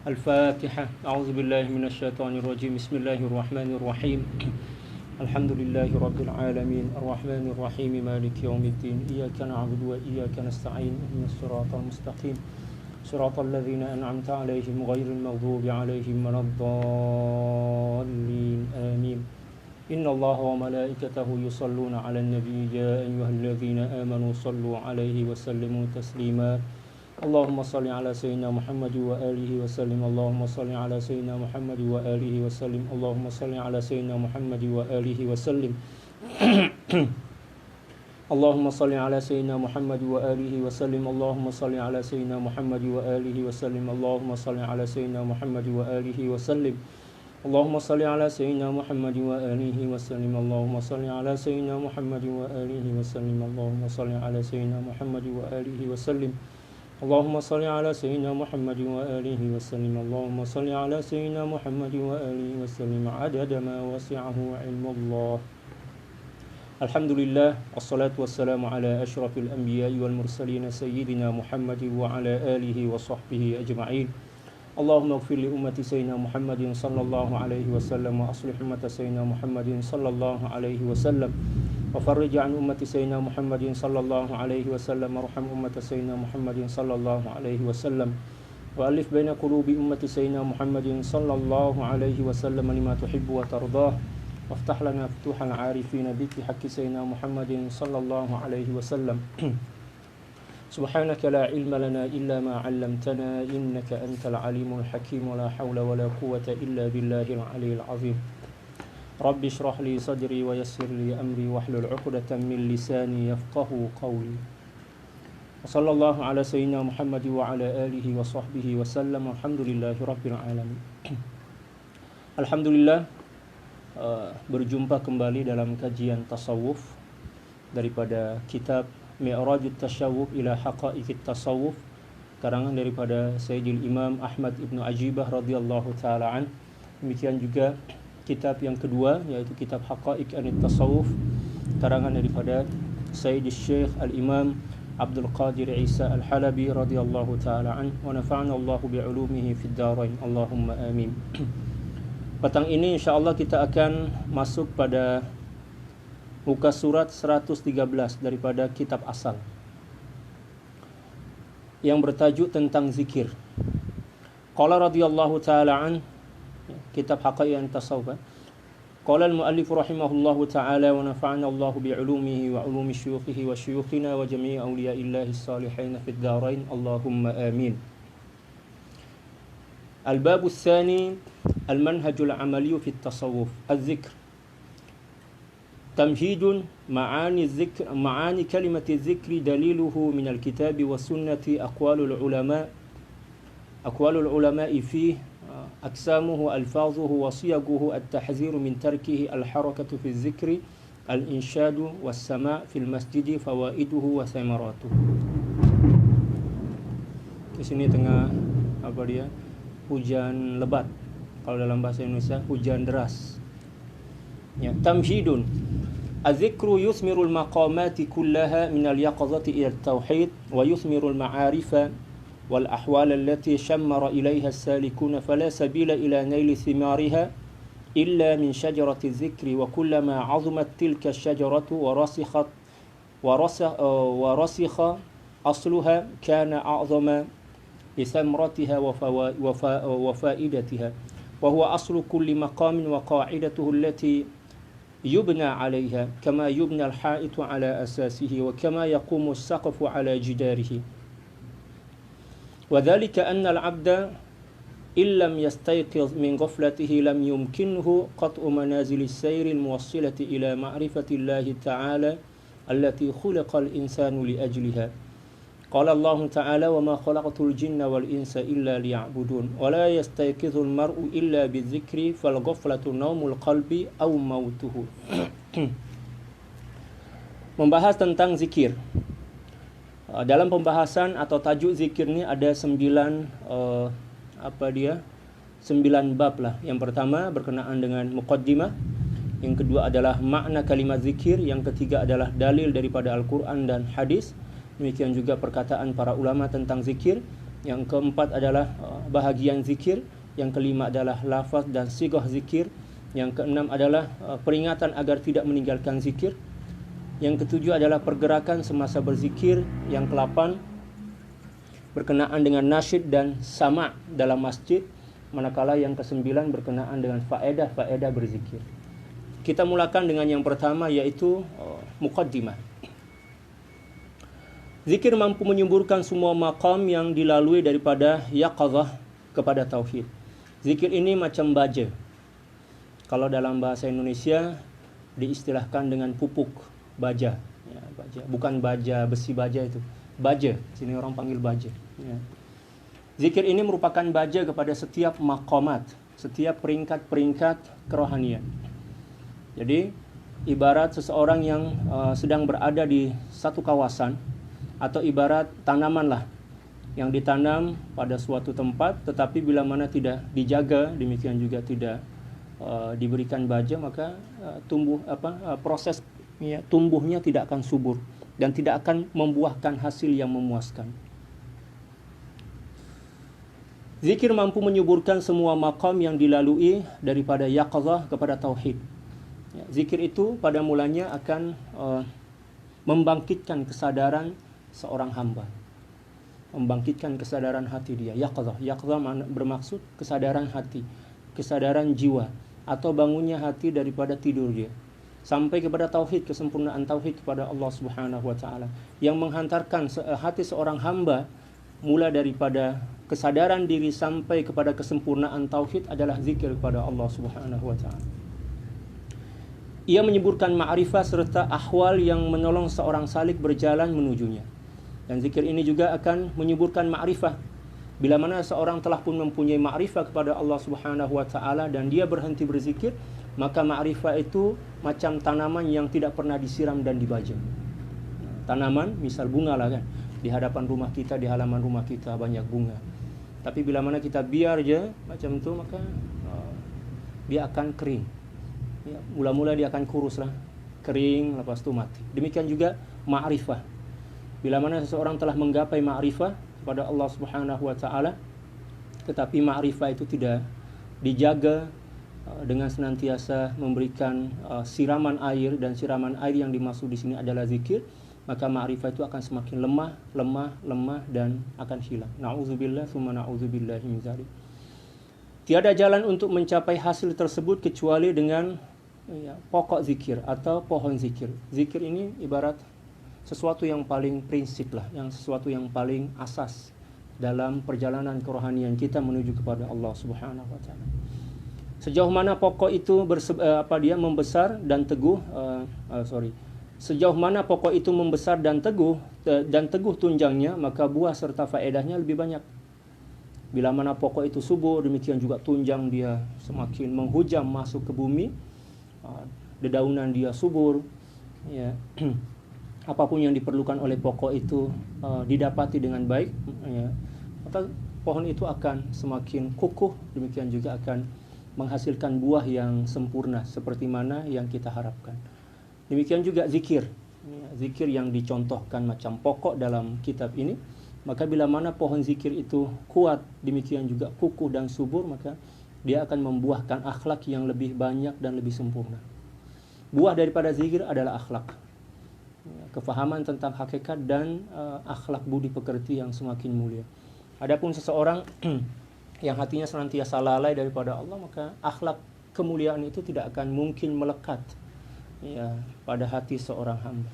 الفاتحة. أعوذ بالله من الشيطان الرجيم. بسم الله الرحمن الرحيم. الحمد لله رب العالمين الرحمن الرحيم مالك يوم الدين إياك نعبد وإياك نستعين اهدنا الصراط المستقيم صراط الذين أنعمت عليهم غير المغضوب عليهم ولا الضالين آمين. إن الله وملائكته يصلون على النبي يا أيها الذين آمنوا صلوا عليه وسلموا تسليما. اللهم صل على سيدنا محمد وآله وسلم. اللهم صل على سيدنا محمد وآله وسلم. اللهم صل على سيدنا محمد وآله وسلم. اللهم صل على سيدنا محمد وآله وسلم. اللهم صل على سيدنا محمد وآله وسلم. اللهم صل على سيدنا محمد وآله وسلم. اللهم صل على سيدنا محمد وآله وسلم. اللهم صل على سيدنا محمد وآله وسلم. اللهم صل على سيدنا محمد وآله وسلم. اللهم صل على سيدنا محمد وآله وسلم. اللهم صل على سيدنا محمد وآله وسلم عدد ما وسعه علم الله. الحمد لله والصلاة والسلام على أشرف الأنبياء والمرسلين سيدنا محمد وعلى آله وصحبه أجمعين. اللهم اغفر لأمة سيدنا محمد صلى الله عليه وسلم وأصلح أمة سيدنا محمد صلى الله عليه وسلم وفرج عن أمة سيدنا محمد صلى الله عليه وسلم وارحم أمة سيدنا محمد صلى الله عليه وسلم وألف بين قلوب أمة سيدنا محمد صلى الله عليه وسلم لما تحب وترضاه وافتح لنا فتوح العارفين بك حق سيدنا محمد صلى الله عليه وسلم. سبحانك لا علم لنا إلا ما علمتنا إنك أنت العليم الحكيم ولا حول ولا قوة إلا بالله العلي العظيم. رب اشرح لي صدري ويسر لي أمري واحلل عقدة من لساني يفقه قولي. وصلى الله على سيدنا محمد وعلى آله وصحبه وسلم. الحمد لله رب العالمين. Alhamdulillah, berjumpa kembali dalam kajian tasawuf daripada kitab Mi'rajut Tasyawuf ila Haqa'iqit Tasawuf, karangan daripada Sayyidil Imam Ahmad Ibn Ajibah radhiyallahu ta'ala an. Demikian juga kitab yang kedua, yaitu kitab Haqa'iq Anit Tasawuf, karangan daripada Sayyidil Syekh Al-Imam Abdul Qadir Isa Al-Halabi radhiyallahu ta'ala an, wa nafa'ana Allahu bi'ulumihi fid darain, Allahumma amin. Petang ini insyaAllah kita akan masuk pada muka surat 113 daripada kitab asal yang bertajuk tentang zikir. Qala radhiyallahu ta'ala an, kitab Haqa'iq Tasawuf. Qala al-muallif rahimahullahu ta'ala wa nafa'ana Allahu bi'ulumihi wa 'ulumi syuyukhihi wa syuyukhina wa jami'i awliya'illahi as-salihin fid darain, Allahumma amin. Al-bab ats-tsani al-manhajul 'amali fi at-tasawuf. Az-zikr تمهيد معاني الذكر، معاني كلمة الذكر دليله من الكتاب والسنة أقوال العلماء فيه أقسامه ألفاظه وصيغه التحذير من تركه الحركة في الذكر الإنشاد والسماع في المسجد فوائده وثمراته. Di sini tengah hujan lebat, kalau dalam bahasa Indonesia hujan deras. Ya, tamhidun. الذكر يثمر المقامات كلها من اليقظة إلى التوحيد ويثمر المعارف والأحوال التي شمر إليها السالكون فلا سبيل إلى نيل ثمارها إلا من شجرة الذكر وكلما عظمت تلك الشجرة ورسخ أصلها كان أعظم بثمرتها وفائدتها وهو أصل كل مقام وقاعدته التي يبنى عليها كما يبنى الحائط على أساسه وكما يقوم السقف على جداره. وذلك أن العبد إن لم يستيقظ من غفلته لم يمكنه قطع منازل السير الموصلة إلى معرفة الله تعالى التي خلق الإنسان لأجلها. قال الله تعالى وما خلقت الجن والإنس إلا ليعبدون ولا يستيقظ المرء إلا بالذكر فالغفلة نوم القلب أو موته. Membahas tentang zikir. Dalam pembahasan atau tajuk zikir ini ada 9 bab lah. Yang pertama berkenaan dengan muqaddimah, yang kedua adalah makna kalimat zikir, yang ketiga adalah dalil daripada Al-Quran dan hadis. Demikian juga perkataan para ulama tentang zikir. Yang keempat adalah bahagian zikir. Yang kelima adalah lafaz dan sigah zikir. Yang keenam adalah peringatan agar tidak meninggalkan zikir. Yang ketujuh adalah pergerakan semasa berzikir. Yang kelapan berkenaan dengan nasyid dan sama' dalam masjid. Manakala yang kesembilan berkenaan dengan faedah berzikir. Kita mulakan dengan yang pertama, yaitu muqaddimah. Zikir mampu menyuburkan semua maqam yang dilalui daripada yaqazah kepada tauhid. Zikir ini macam baja. Kalau dalam bahasa Indonesia diistilahkan dengan pupuk baja. Ya, baja. Bukan baja besi baja itu. Baja. Sini orang panggil baja. Ya. Zikir ini merupakan baja kepada setiap maqamat, setiap peringkat-peringkat kerohanian. Jadi ibarat seseorang yang sedang berada di satu kawasan, atau ibarat tanaman lah yang ditanam pada suatu tempat, tetapi bila mana tidak dijaga, demikian juga tidak diberikan baja, maka proses tumbuhnya tidak akan subur dan tidak akan membuahkan hasil yang memuaskan. Zikir mampu menyuburkan semua maqam yang dilalui daripada yaqazah kepada tauhid. Ya, zikir itu pada mulanya akan membangkitkan kesadaran seorang hamba, membangkitkan kesadaran hati dia. Yaqazah bermaksud kesadaran hati, kesadaran jiwa, atau bangunnya hati daripada tidur dia, sampai kepada tauhid, kesempurnaan tauhid kepada Allah Subhanahu wa taala. Yang menghantarkan hati seorang hamba mula daripada kesadaran diri sampai kepada kesempurnaan tauhid adalah zikir kepada Allah Subhanahu wa taala. Ia menyuburkan ma'rifah serta ahwal yang menolong seorang salik berjalan menujunya. Dan zikir ini juga akan menyuburkan ma'rifah. Bila mana seorang telah pun mempunyai ma'rifah kepada Allah Subhanahu wa taala dan dia berhenti berzikir, maka ma'rifah itu macam tanaman yang tidak pernah disiram dan dibajak. Tanaman, misal bunga lah kan, di hadapan rumah kita, di halaman rumah kita banyak bunga. Tapi bila mana kita biar je macam tu, maka dia akan kering. Ya, mula-mula dia akan kurus lah, kering, lepas tu mati. Demikian juga ma'rifah. Bila mana seseorang telah menggapai ma'rifah kepada Allah Subhanahu wa taala, tetapi ma'rifah itu tidak dijaga dengan senantiasa memberikan siraman air, dan siraman air yang dimaksud di sini adalah zikir, maka ma'rifah itu akan semakin lemah dan akan hilang. Na'udzubillah tsumma na'udzubillahi min dzalik. Tiada jalan untuk mencapai hasil tersebut kecuali dengan pokok zikir atau pohon zikir. Zikir ini ibarat sesuatu yang paling prinsip lah, yang sesuatu yang paling asas dalam perjalanan kerohanian kita menuju kepada Allah Subhanahu wa taala. Sejauh mana pokok itu membesar dan teguh, sejauh mana pokok itu membesar dan teguh tunjangnya, maka buah serta faedahnya lebih banyak. Bila mana pokok itu subur, demikian juga tunjang dia semakin menghujam masuk ke bumi, dedaunan dia subur, ya. Apapun yang diperlukan oleh pokok itu didapati dengan baik, ya, maka pohon itu akan semakin kukuh, demikian juga akan menghasilkan buah yang sempurna seperti mana yang kita harapkan. Demikian juga zikir, ya, zikir yang dicontohkan macam pokok dalam kitab ini, maka bila mana pohon zikir itu kuat, demikian juga kukuh dan subur, maka dia akan membuahkan akhlak yang lebih banyak dan lebih sempurna. Buah daripada zikir adalah akhlak, kefahaman tentang hakikat dan akhlak budi pekerti yang semakin mulia. Adapun seseorang yang hatinya senantiasa lalai daripada Allah, maka akhlak kemuliaan itu tidak akan mungkin melekat, ya, pada hati seorang hamba.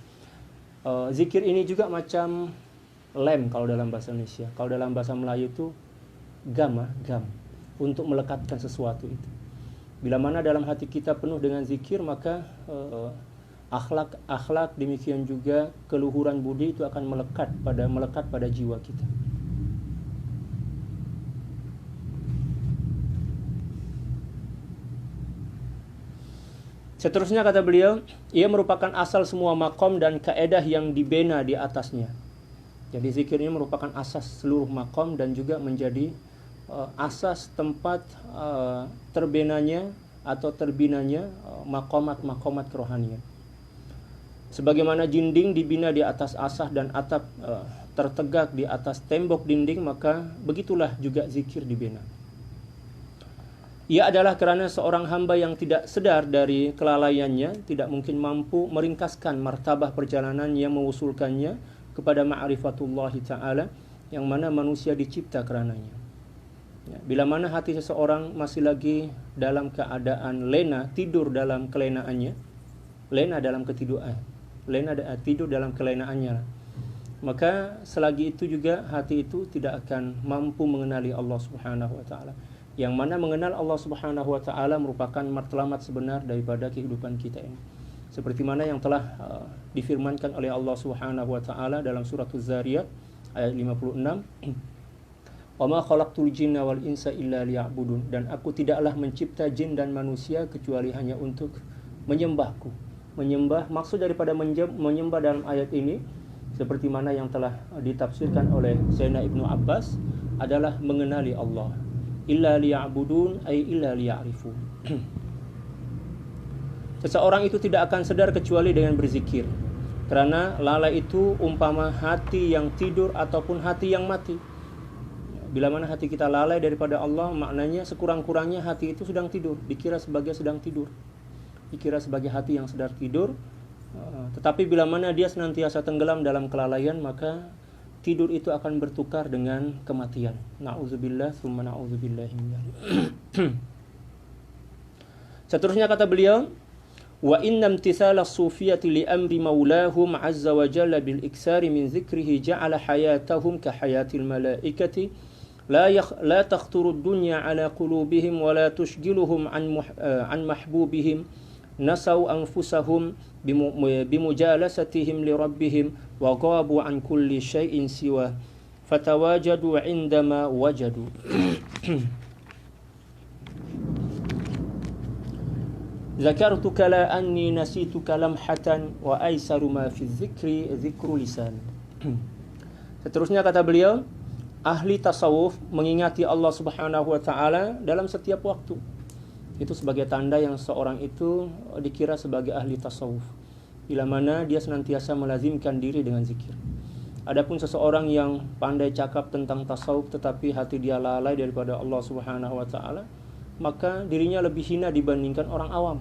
Zikir ini juga macam lem kalau dalam bahasa Indonesia. Kalau dalam bahasa Melayu itu gam untuk melekatkan sesuatu itu. Bila mana dalam hati kita penuh dengan zikir, maka akhlak demikian juga keluhuran budi itu akan melekat pada jiwa kita. Seterusnya kata beliau, ia merupakan asal semua makom dan kaedah yang dibina di atasnya. Jadi zikir ini merupakan asas seluruh makom dan juga menjadi asas tempat terbinanya atau terbinanya makomat kerohanian. Sebagaimana dinding dibina di atas asas dan atap tertegak di atas tembok dinding, maka begitulah juga zikir dibina. Ia adalah karena seorang hamba yang tidak sadar dari kelalaiannya tidak mungkin mampu meringkaskan martabah perjalanan yang mengusulkannya kepada ma'rifatullah ta'ala, yang mana manusia dicipta karenanya. Ya, bila mana hati seseorang masih lagi dalam keadaan lena, tidur dalam kelenaannya, lena dalam ketiduran, tidur dalam kelenaannya, maka selagi itu juga hati itu tidak akan mampu mengenali Allah Subhanahu wa taala. Yang mana mengenal Allah Subhanahu wa taala merupakan matlamat sebenar daripada kehidupan kita ini. Seperti mana yang telah difirmankan oleh Allah Subhanahu wa taala dalam surah Az-Zariyat ayat 56, "Wa ma khalaqtul jinna wal insa illa liya'budun." Dan aku tidaklah mencipta jin dan manusia kecuali hanya untuk menyembahku. Menyembah, maksud daripada menyembah dalam ayat ini seperti mana yang telah ditafsirkan oleh Sayyidina Ibnu Abbas adalah mengenali Allah. Illa liya'budun ay illa liya'rifun. Seseorang itu tidak akan sadar kecuali dengan berzikir. Karena lalai itu umpama hati yang tidur ataupun hati yang mati. Bila mana hati kita lalai daripada Allah, maknanya sekurang-kurangnya hati itu sedang tidur, dikira sebagai sedang tidur, dikira sebagai hati yang sedang tidur. Tetapi bila mana dia senantiasa tenggelam dalam kelalaian, maka tidur itu akan bertukar dengan kematian. Na'udzubillah tsumma na'udzubillahi min dzalik. Seterusnya kata beliau, wa inna imtithala as-sufiyati li amri maulahum azza wa jalla bil iksari min dzikrihi ja'ala hayatahum ka hayatil malaikati la takhturu ad-dunya ala qulubihim wa la tushghiluhum an mahbubihim nasaw anfusahum bimujalasatihim li rabbihim wa ghabu an kulli syai'in siwa fatawajadu 'indama wajadu. Zakartuka la anni nasituka lamhatan wa aisaru ma fi dzikri dzikru lisan. Seterusnya kata beliau, ahli tasawuf mengingati Allah Subhanahu wa taala dalam setiap waktu. Itu sebagai tanda yang seorang itu dikira sebagai ahli tasawuf, bila mana dia senantiasa melazimkan diri dengan zikir. Adapun seseorang yang pandai cakap tentang tasawuf tetapi hati dia lalai daripada Allah Subhanahu wa taala, maka dirinya lebih hina dibandingkan orang awam.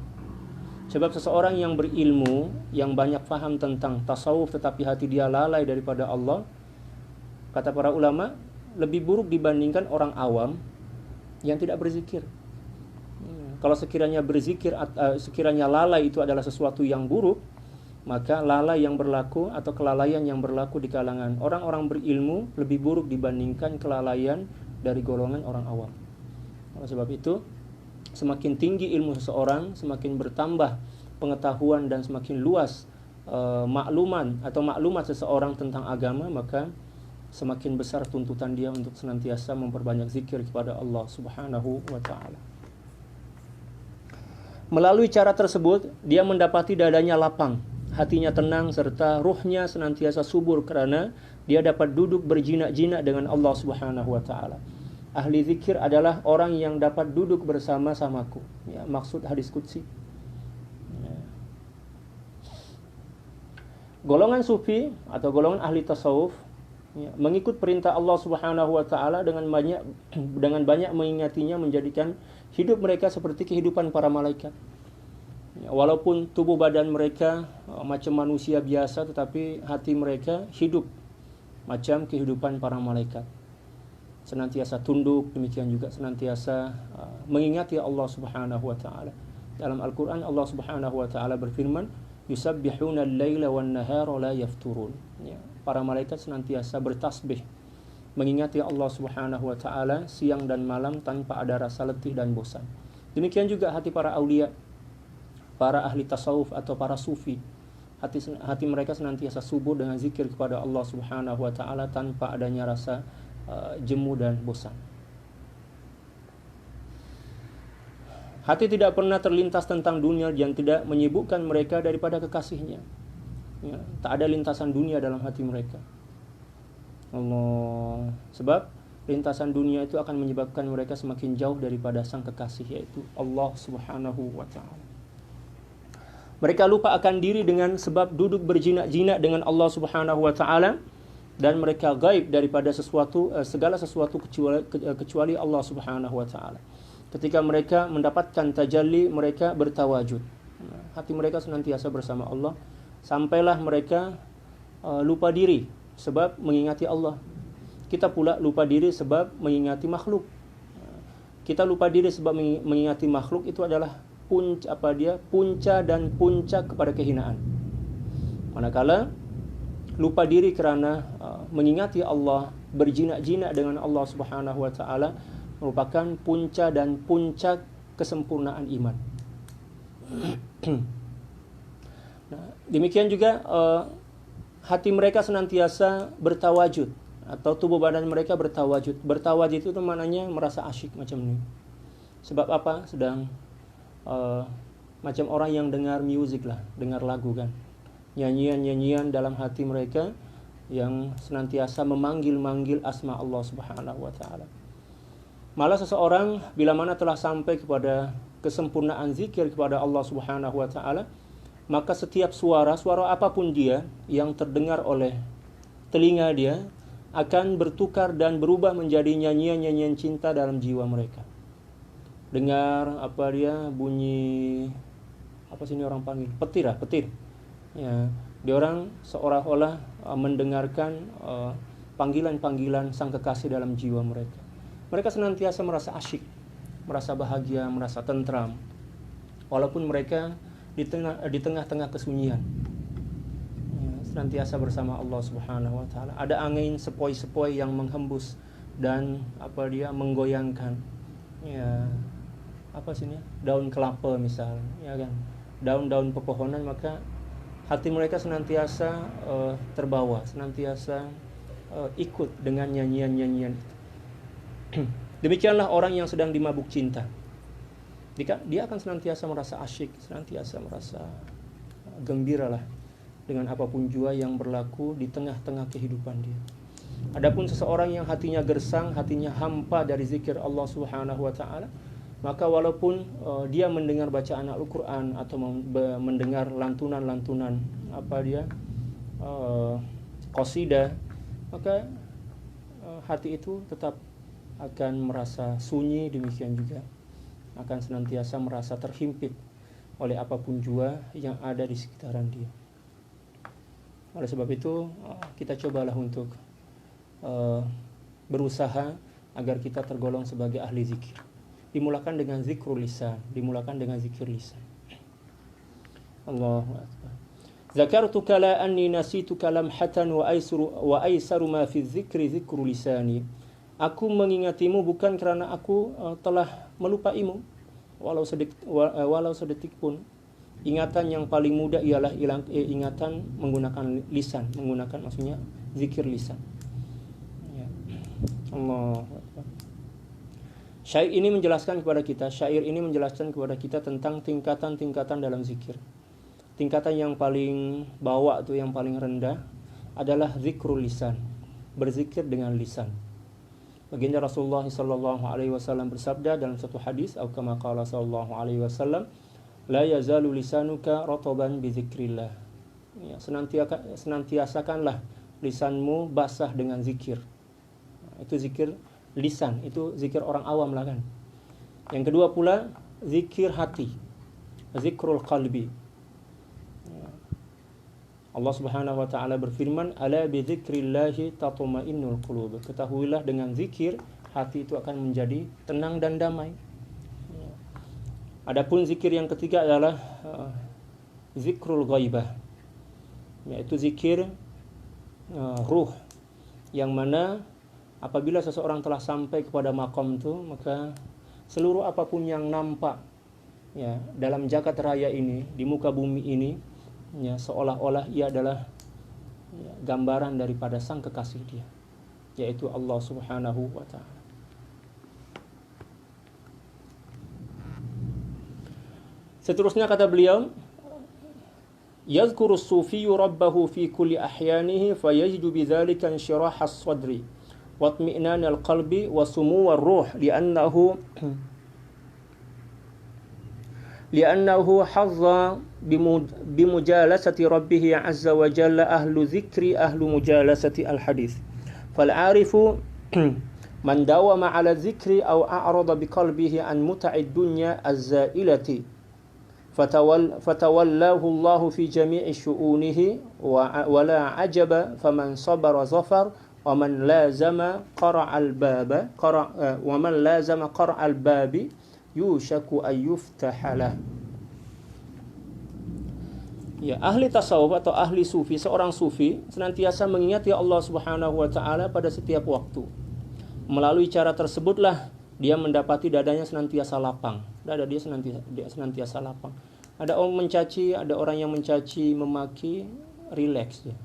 Sebab seseorang yang berilmu, yang banyak faham tentang tasawuf tetapi hati dia lalai daripada Allah, kata para ulama, lebih buruk dibandingkan orang awam yang tidak berzikir. Kalau sekiranya berzikir, sekiranya lalai itu adalah sesuatu yang buruk, maka lalai yang berlaku atau kelalaian yang berlaku di kalangan orang-orang berilmu lebih buruk dibandingkan kelalaian dari golongan orang awam. Oleh sebab itu, semakin tinggi ilmu seseorang, semakin bertambah pengetahuan dan semakin luas maklumat seseorang tentang agama, maka semakin besar tuntutan dia untuk senantiasa memperbanyak zikir kepada Allah Subhanahu wa taala. Melalui cara tersebut, dia mendapati dadanya lapang, hatinya tenang, serta ruhnya senantiasa subur karena dia dapat duduk berjinak-jinak dengan Allah Subhanahu wa taala. Ahli zikir adalah orang yang dapat duduk bersama-samaku. Ya, maksud hadis qudsi. Ya. Golongan sufi atau golongan ahli tasawuf mengikut perintah Allah Subhanahu wa taala dengan banyak mengingatinya, menjadikan hidup mereka seperti kehidupan para malaikat. Walaupun tubuh badan mereka macam manusia biasa, tetapi hati mereka hidup macam kehidupan para malaikat. Senantiasa tunduk, demikian juga senantiasa mengingati Allah Subhanahu wa taala. Dalam Al-Qur'an Allah Subhanahu wa taala berfirman, "Yusabbihuna al-laila wan-nahara la yafturun." Ya, para malaikat senantiasa bertasbih, mengingati Allah Subhanahu wa taala siang dan malam tanpa ada rasa letih dan bosan. Demikian juga hati para aulia, para ahli tasawuf atau para sufi. Hati mereka senantiasa subur dengan zikir kepada Allah Subhanahu wa taala tanpa adanya rasa jemu dan bosan. Hati tidak pernah terlintas tentang dunia yang tidak menyibukkan mereka daripada kekasihnya. Ya, tak ada lintasan dunia dalam hati mereka. Allah, sebab lintasan dunia itu akan menyebabkan mereka semakin jauh daripada sang kekasih, yaitu Allah Subhanahu wa taala. Mereka lupa akan diri dengan sebab duduk berjinak-jinak dengan Allah Subhanahu wa taala, dan mereka gaib daripada segala sesuatu kecuali Allah Subhanahu wa taala. Ketika mereka mendapatkan tajalli, mereka bertawajud. Hati mereka senantiasa bersama Allah, sampailah mereka lupa diri sebab mengingati Allah. Kita pula lupa diri sebab mengingati makhluk. Kita lupa diri sebab mengingati makhluk, itu adalah punca dan puncak kepada kehinaan. Manakala lupa diri kerana mengingati Allah, berjinak-jinak dengan Allah Subhanahu wa taala, merupakan punca dan puncak kesempurnaan iman. Nah, demikian juga hati mereka senantiasa bertawajud, atau tubuh badan mereka bertawajud. Bertawajud itu maknanya merasa asyik macam ini. Sebab apa? Sedang macam orang yang dengar music lah, dengar lagu kan. Nyanyian-nyanyian dalam hati mereka yang senantiasa memanggil-manggil asma Allah Subhanahu wa taala. Malah seseorang bila mana telah sampai kepada kesempurnaan zikir kepada Allah Subhanahu wa taala, maka setiap suara apapun dia yang terdengar oleh telinga dia akan bertukar dan berubah menjadi nyanyian-nyanyian cinta dalam jiwa mereka. Dengar bunyi sini orang panggil? Petir. Ya, dia orang seolah-olah mendengarkan panggilan-panggilan sang kekasih dalam jiwa mereka. Mereka senantiasa merasa asyik, merasa bahagia, merasa tentram, walaupun mereka di tengah-tengah kesunyian. Ya, senantiasa bersama Allah Subhanahu wa taala. Ada angin sepoi-sepoi yang menghembus dan menggoyangkan. Ya, daun kelapa misal, ya kan? Daun-daun pepohonan, maka hati mereka senantiasa terbawa, senantiasa ikut dengan nyanyian-nyanyian. Demikianlah orang yang sedang dimabuk cinta. Dia akan senantiasa merasa asyik, senantiasa merasa gembira lah dengan apapun jua yang berlaku di tengah-tengah kehidupan dia. Adapun seseorang yang hatinya gersang, hatinya hampa dari zikir Allah Subhanahu wa taala, maka walaupun dia mendengar bacaan Al-Quran atau mendengar lantunan-lantunan qasidah, maka hati itu tetap akan merasa sunyi. Demikian juga akan senantiasa merasa terhimpit oleh apapun jua yang ada di sekitaran dia. Oleh sebab itu kita cobalah untuk berusaha agar kita tergolong sebagai ahli zikir. Dimulakan dengan zikrul lisan, dimulakan dengan zikir lisan. Allahu akbar. Zakartuka la anni nasituka lamhatan wa aisaru ma fi dzikri zikru lisani. Aku mengingatimu bukan kerana aku telah melupaimu, walau sedetik pun. Ingatan yang paling mudah ialah ingatan menggunakan lisan, maksudnya zikir lisan. Ya. Allahu akbar. Syair ini menjelaskan kepada kita tentang tingkatan-tingkatan dalam zikir. Tingkatan yang paling bawah itu, yang paling rendah adalah zikrul lisan, berzikir dengan lisan. Baginda Rasulullah sallallahu alaihi wasallam bersabda dalam satu hadis, atau kama qala sallallahu alaihi wasallam, la yazalu lisanuka rataban bi dzikrillah. Ya, senantiasakanlah lisanmu basah dengan zikir. Itu zikir lisan, itu zikir orang awam lah kan. Yang kedua pula zikir hati, zikrul qalbi. Allah Subhanahu wa taala berfirman, ala bi dzikrillahi tatma'innul qulub. Ketahuilah dengan zikir hati itu akan menjadi tenang dan damai. Adapun zikir yang ketiga adalah zikrul ghaibah, yaitu zikir ruh, yang mana apabila seseorang telah sampai kepada makom itu, maka seluruh apapun yang nampak ya dalam jagat raya ini, di muka bumi ini, ya seolah-olah ia adalah gambaran daripada sang kekasih dia, yaitu Allah Subhanahu wa taala. Seterusnya kata beliau, yadhkuru as-sufiyyu rabbahu fi kulli ahyanihi fayajidu bidzalika inshirah as-sadri wa itmi'nan al-qalbi wa sumu' ar-ruh li'annahu li'annahu hazza bimujalasati rabbih azza wa jalla ahlu dzikri ahlu mujalasati al-hadis. Fal 'arifu man dawama 'ala dzikri aw a'rada biqalbihi an muta'id dunya az-za'ilati fatawallahu Allah fi jami'i syu'unihi wa la 'ajaba faman sabara zafar wa man lazama qara'al baba wa man lazama qara'al babi yushaku ay yuftahalah. Ya, ahli tasawuf atau ahli sufi, seorang sufi senantiasa mengingat ya Allah Subhanahu wa taala pada setiap waktu. Melalui cara tersebutlah dia mendapati dadanya senantiasa lapang. Dada dia senantiasa lapang. Ada orang mencaci, ada orang yang mencaci, memaki, rileks dia.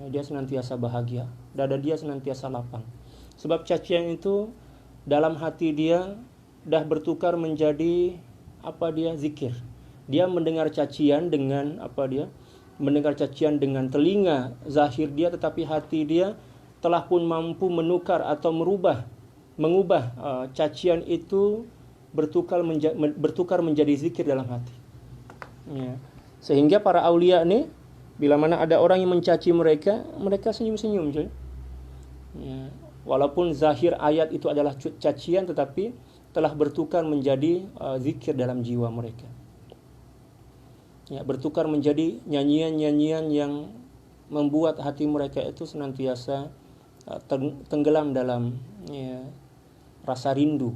Dia senantiasa bahagia. Dada dia senantiasa lapang. Sebab cacian itu dalam hati dia dah bertukar menjadi zikir. Dia mendengar cacian dengan mendengar cacian dengan telinga zahir dia, tetapi hati dia telah pun mampu menukar atau mengubah cacian itu bertukar menjadi zikir dalam hati. Ya. Sehingga para aulia nih, bila mana ada orang yang mencaci mereka senyum-senyum. Ya. Walaupun zahir ayat itu adalah cacian, tetapi telah bertukar menjadi zikir dalam jiwa mereka. Ya, bertukar menjadi nyanyian-nyanyian yang membuat hati mereka itu senantiasa tenggelam dalam rasa rindu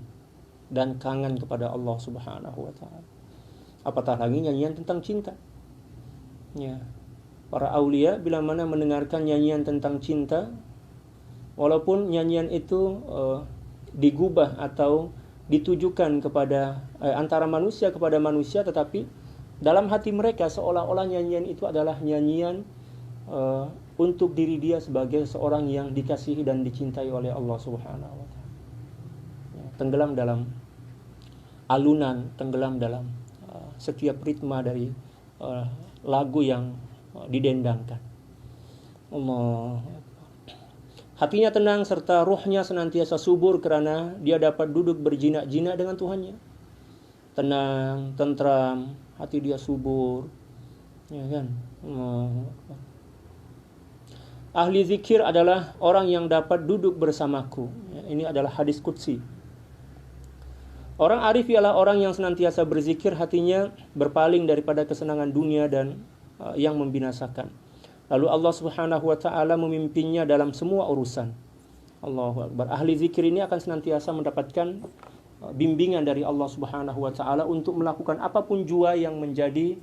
dan kangen kepada Allah Subhanahu wa taala. Apatah lagi nyanyian tentang cinta. Ya. Para aulia bila mana mendengarkan nyanyian tentang cinta, walaupun nyanyian itu digubah atau ditujukan kepada antara manusia kepada manusia, tetapi dalam hati mereka seolah-olah nyanyian itu adalah nyanyian untuk diri dia sebagai seorang yang dikasihi dan dicintai oleh Allah Subhanahu wa taala. Ya, tenggelam dalam alunan, tenggelam dalam setiap ritma dari lagu yang didendangkan. Allah. Hatinya tenang serta ruhnya senantiasa subur karena dia dapat duduk berjinak-jinak dengan Tuhannya. Tenang, tentram, hati dia subur. Ya kan? Ahli zikir adalah orang yang dapat duduk bersamaku. Ya, ini adalah hadis qudsi. Orang arif ialah orang yang senantiasa berzikir, hatinya berpaling daripada kesenangan dunia dan yang membinasakan. Lalu Allah Subhanahu wa taala memimpinnya dalam semua urusan. Allahu Akbar. Ahli zikir ini akan senantiasa mendapatkan bimbingan dari Allah Subhanahu wa taala untuk melakukan apapun jua yang menjadi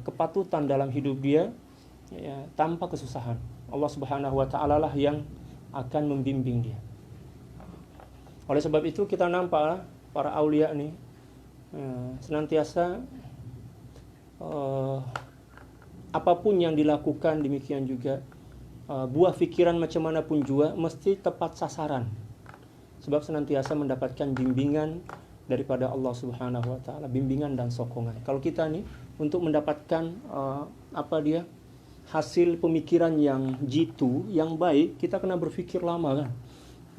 kepatutan dalam hidup dia, ya, tanpa kesusahan. Allah Subhanahu wa taala lah yang akan membimbing dia. Oleh sebab itu kita nampak para aulia nih senantiasa apapun yang dilakukan, demikian juga buah pikiran macam mana pun jua mesti tepat sasaran. Sebab senantiasa mendapatkan bimbingan daripada Allah Subhanahu wa taala, bimbingan dan sokongan. Kalau kita nih untuk mendapatkan hasil pemikiran yang jitu, yang baik, kita kena berpikir lama kan.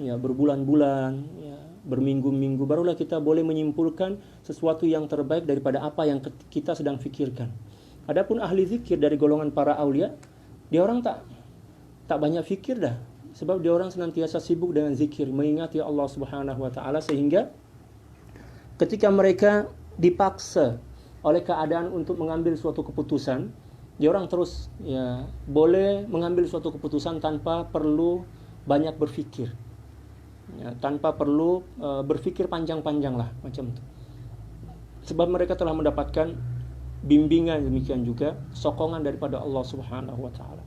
Ya, berbulan-bulan, ya, berminggu-minggu, barulah kita boleh menyimpulkan sesuatu yang terbaik daripada apa yang kita sedang fikirkan. Adapun ahli zikir dari golongan para aulia, dia orang tak banyak fikir dah. Sebab dia orang senantiasa sibuk dengan zikir, mengingati Allah Subhanahu wa taala, sehingga ketika mereka dipaksa oleh keadaan untuk mengambil suatu keputusan, dia orang terus boleh mengambil suatu keputusan tanpa perlu banyak berfikir. Ya, tanpa perlu berfikir panjang-panjang lah macam itu. Sebab mereka telah mendapatkan bimbingan, demikian juga sokongan daripada Allah Subhanahu wa taala.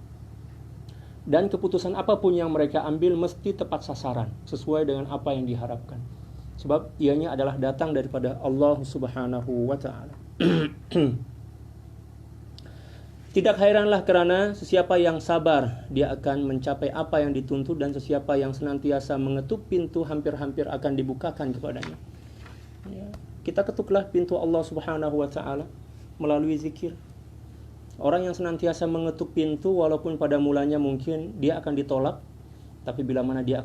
Dan keputusan apapun yang mereka ambil mesti tepat sasaran, sesuai dengan apa yang diharapkan. Sebab ianya adalah datang daripada Allah Subhanahu wa taala. Tidak heranlah kerana sesiapa yang sabar, dia akan mencapai apa yang dituntut, dan sesiapa yang senantiasa mengetuk pintu hampir-hampir akan dibukakan kepadanya. Ya, kita ketuklah pintu Allah Subhanahu wa taala melalui zikir. Orang yang senantiasa mengetuk pintu, walaupun pada mulanya mungkin dia akan ditolak, tapi bila mana dia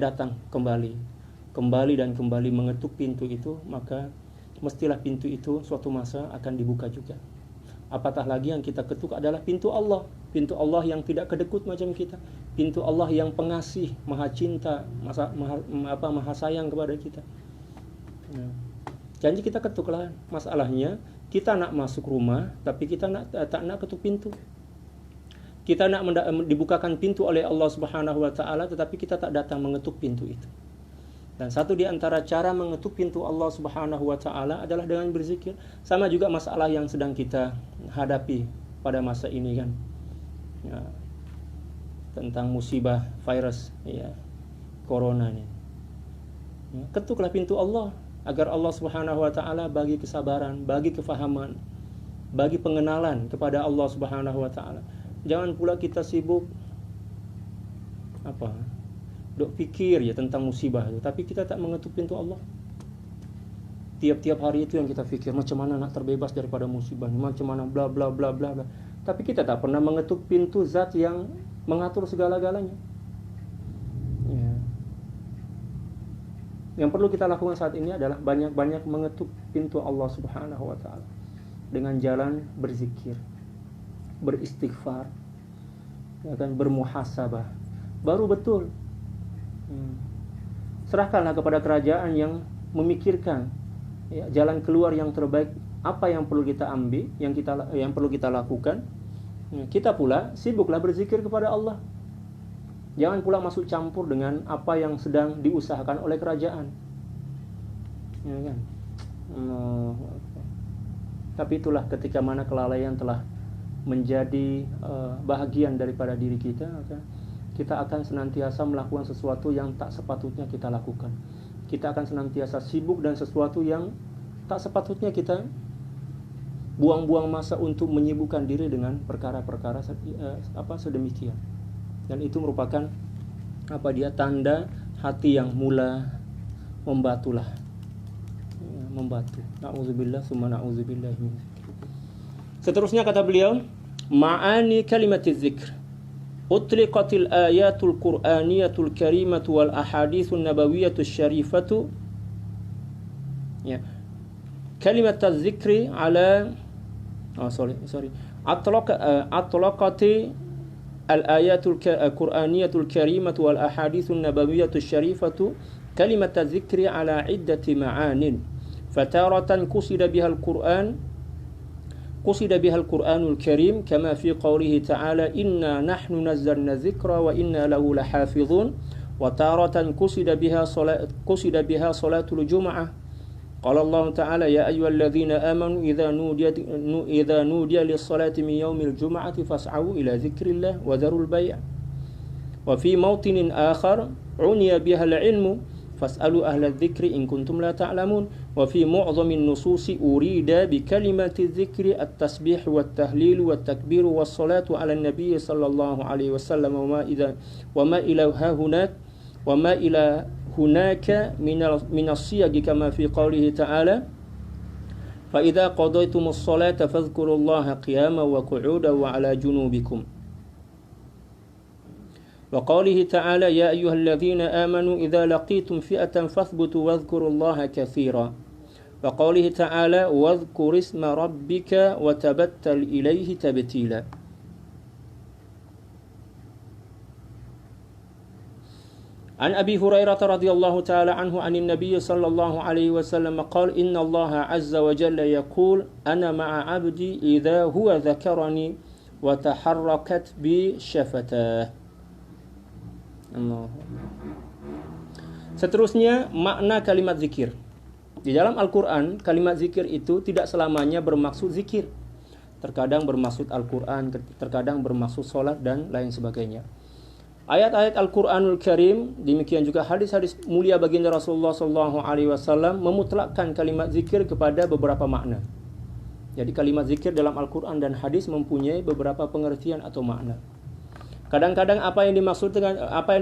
datang kembali dan kembali mengetuk pintu itu, maka mestilah pintu itu suatu masa akan dibuka juga. Apatah lagi yang kita ketuk adalah pintu Allah yang tidak kedekut macam kita, pintu Allah yang pengasih, maha cinta, maha sayang kepada kita. Nah, janji kita ketuklah. Masalahnya kita nak masuk rumah, tapi kita tak nak ketuk pintu. Kita nak dibukakan pintu oleh Allah Subhanahu wa taala, tetapi kita tak datang mengetuk pintu itu. Dan satu di antara cara mengetuk pintu Allah Subhanahu wa taala adalah dengan berzikir. Sama juga masalah yang sedang kita hadapi pada masa ini kan. Ya, tentang musibah virus ya, corona ini. Ya, ketuklah pintu Allah agar Allah Subhanahu wa taala bagi kesabaran, bagi kefahaman, bagi pengenalan kepada Allah Subhanahu wa taala. Jangan pula kita sibuk dok pikir ya tentang musibah itu, tapi kita tak mengetuk pintu Allah. Tiap-tiap hari itu yang kita pikir, macam mana nak terbebas daripada musibah, macam mana bla bla bla bla bla. Tapi kita tak pernah mengetuk pintu zat yang mengatur segala-galanya. Ya. Yang perlu kita lakukan saat ini adalah banyak-banyak mengetuk pintu Allah Subhanahu wa taala dengan jalan berzikir, beristighfar, ya kan, bermuhasabah. Baru betul. Serahkanlah kepada kerajaan yang memikirkan ya, jalan keluar yang terbaik, apa yang perlu kita ambil, yang perlu kita lakukan. Kita pula sibuklah berzikir kepada Allah. Jangan pula masuk campur dengan apa yang sedang diusahakan oleh kerajaan. Ya kan? Tapi itulah ketika mana kelalaian telah menjadi bahagian daripada diri kita, maka kita akan senantiasa melakukan sesuatu yang tak sepatutnya kita lakukan. Kita akan senantiasa sibuk dan sesuatu yang tak sepatutnya kita buang-buang masa untuk menyibukkan diri dengan perkara-perkara sedemikian. Dan itu merupakan tanda hati yang mula membatulah. Membatu. Na'udzubillah tsumma na'udzubillah. Seterusnya kata beliau, ma'ani kalimatiz zikr. Utliqatil ayatul qur'aniyatul karimatu wal ahadithun nabawiyatus syarifatu. Ya. Kalimat az-zikri ala atlaqati al-ayatul qur'aniyatul karimatu wal ahadithun nabawiyatus syarifatu kalimat az-zikri ala iddati ma'anin. Fataratan qusida bihal Qur'an قصد بها القرآن الكريم كما في قوله تعالى إنا نحن نزلنا الذكر وإنا له لحافظون وتارة قصد بها صلاة الجمعة قال الله تعالى يا أيها الذين آمنوا إذا نودي للصلاة من يوم الجمعة فاسعوا إلى ذكر الله وذروا البيع وفي موطن آخر عني بها العلم فاسألوا أهل الذكر إن كنتم لا تعلمون وفي معظم النصوص أريد بكلمة الذكر التسبيح والتهليل والتكبير والصلاة على النبي صلى الله عليه وسلم وما إلى هناك من الصيغ كما في قوله تعالى فإذا قضيتم الصلاة فاذكروا الله قياما وقعودا وعلى جنوبكم وقوله تعالى يا أيها الذين آمنوا إذا لقيتم فئة فاثبتوا واذكروا الله كثيرا وقوله تعالى واذكر اسم ربك وتبتل إليه تبتيلا. عن أبي هريرة رضي الله تعالى عنه عن النبي صلى الله عليه وسلم قال إن الله عز وجل يقول أنا مع عبدي إذا هو ذكرني وتحركت بي شفتاه. Seterusnya makna kalimat zikir. Di dalam Al-Quran, kalimat zikir itu tidak selamanya bermaksud zikir. Terkadang bermaksud Al-Quran, terkadang bermaksud sholat dan lain sebagainya. Ayat-ayat Al-Quranul Karim, demikian juga hadis-hadis mulia baginda Rasulullah SAW memutlakkan kalimat zikir kepada beberapa makna. Jadi kalimat zikir dalam Al-Quran dan hadis mempunyai beberapa pengertian atau makna. Kadang-kadang apa yang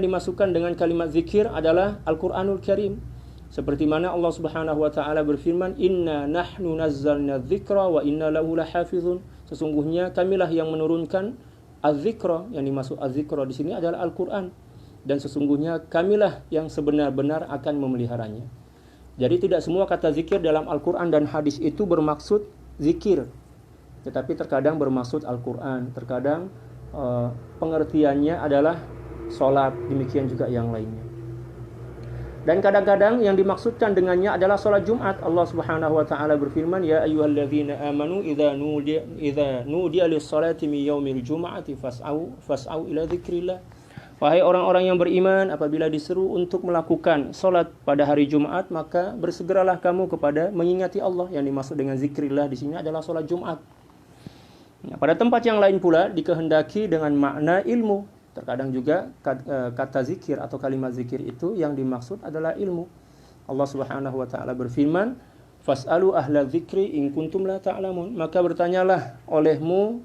dimasukkan dengan kalimat zikir adalah Al-Quranul Karim. Seperti mana Allah Subhanahu wa taala berfirman, "Inna nahnu nazzalna dzikra wa inna lahu lahafizun." Sesungguhnya kamilah yang menurunkan az-zikra, yang dimaksud az-zikra di sini adalah Al-Quran, dan sesungguhnya kamilah yang sebenar-benar akan memeliharanya. Jadi tidak semua kata zikir dalam Al-Quran dan hadis itu bermaksud zikir, tetapi terkadang bermaksud Al-Quran, terkadang pengertiannya adalah sholat, demikian juga yang lainnya. Dan kadang-kadang yang dimaksudkan dengannya adalah sholat Jumat. Allah Subhanahu wa taala berfirman, "Ya ayyuhalladzina amanu idza nudiya lis-sholati min yaumil jum'ati fas'au ila dzikrillah." Wahai orang-orang yang beriman, apabila diseru untuk melakukan sholat pada hari Jumat, maka bersegeralah kamu kepada mengingati Allah. Yang dimaksud dengan zikrillah di sini adalah sholat Jumat. Nah, pada tempat yang lain pula dikehendaki dengan makna ilmu. Terkadang juga kata zikir atau kalimat zikir itu yang dimaksud adalah ilmu. Allah Subhanahu wa taala berfirman, "Fas'alu ahla dzikri in kuntum la ta'lamun." Maka bertanyalah olehmu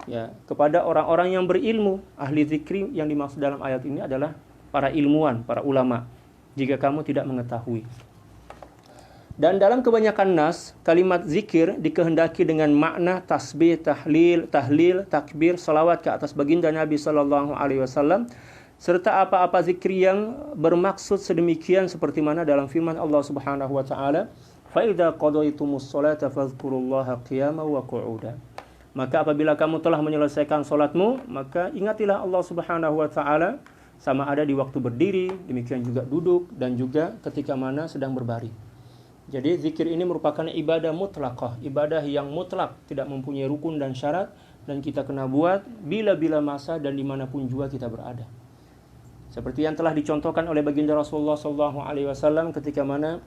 ya kepada orang-orang yang berilmu. Ahli zikri yang dimaksud dalam ayat ini adalah para ilmuwan, para ulama, jika kamu tidak mengetahui. Dan dalam kebanyakan nas, kalimat zikir dikehendaki dengan makna tasbih, tahlil, takbir, salawat ke atas baginda Nabi sallallahu alaihi wasallam, serta apa-apa zikir yang bermaksud sedemikian seperti mana dalam firman Allah Subhanahu wa taala, "Fa idza qadaytumus sholata fadhkurullaha qiyaman wa qu'udan." Maka apabila kamu telah menyelesaikan salatmu, maka ingatilah Allah Subhanahu wa taala sama ada di waktu berdiri, demikian juga duduk dan juga ketika mana sedang berbaring. Jadi zikir ini merupakan ibadah mutlaqah, ibadah yang mutlak, tidak mempunyai rukun dan syarat, dan kita kena buat bila-bila masa dan dimanapun juga kita berada. Seperti yang telah dicontohkan oleh baginda Rasulullah SAW ketika mana